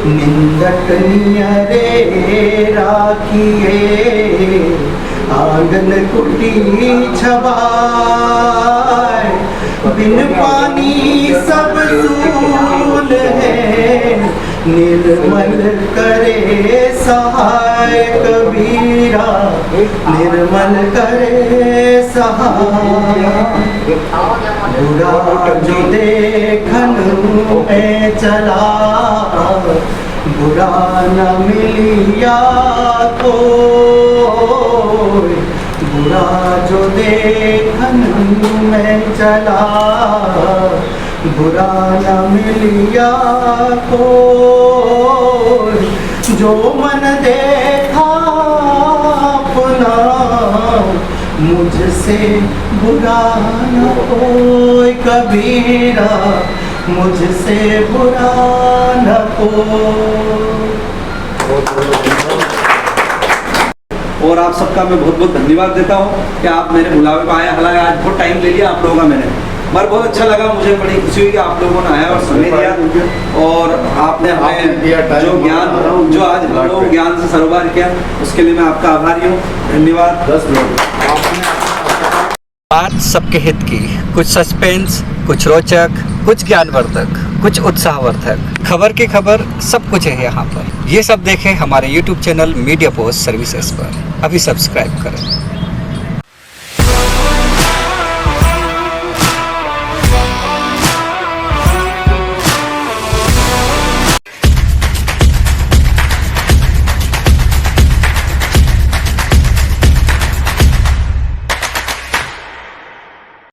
निंदक नियरे राखिए, आंगन कुटी छबाए। बिन पानी सब सूल है, निर्मल करे सहाय, कबीरा निर्मल करे सहाय। बुरा जो देखन में चला, बुरा न मिलिया कोई, बुरा जो देखन में चला, बुरा न मिलिया कोई, जो मन देखा अपना, मुझसे बुरा न कोई कबीरा, मुझसे बुरा न कोई। और आप सबका मैं बहुत बहुत धन्यवाद देता हूँ कि आप मेरे बुलावे पर आए। हालांकि आज बहुत टाइम ले लिया आप लोगों का मैंने, मगर बहुत अच्छा लगा, मुझे बड़ी खुशी हुई कि आप लोगों ने आया और समय दिया और आपने हमें जो ज्ञान, जो आज हम लोग ज्ञान से सरोवर किया, उसके लिए मैं आपका आभारी हूँ। धन्यवाद। 10 मिनट बात सबके हित की, कुछ सस्पेंस, कुछ रोचक, कुछ ज्ञानवर्धक, कुछ उत्साहवर्धक, खबर की खबर, सब कुछ है यहाँ पर। ये सब देखें हमारे YouTube channel media post services पर। अभी सब्सक्राइब करें।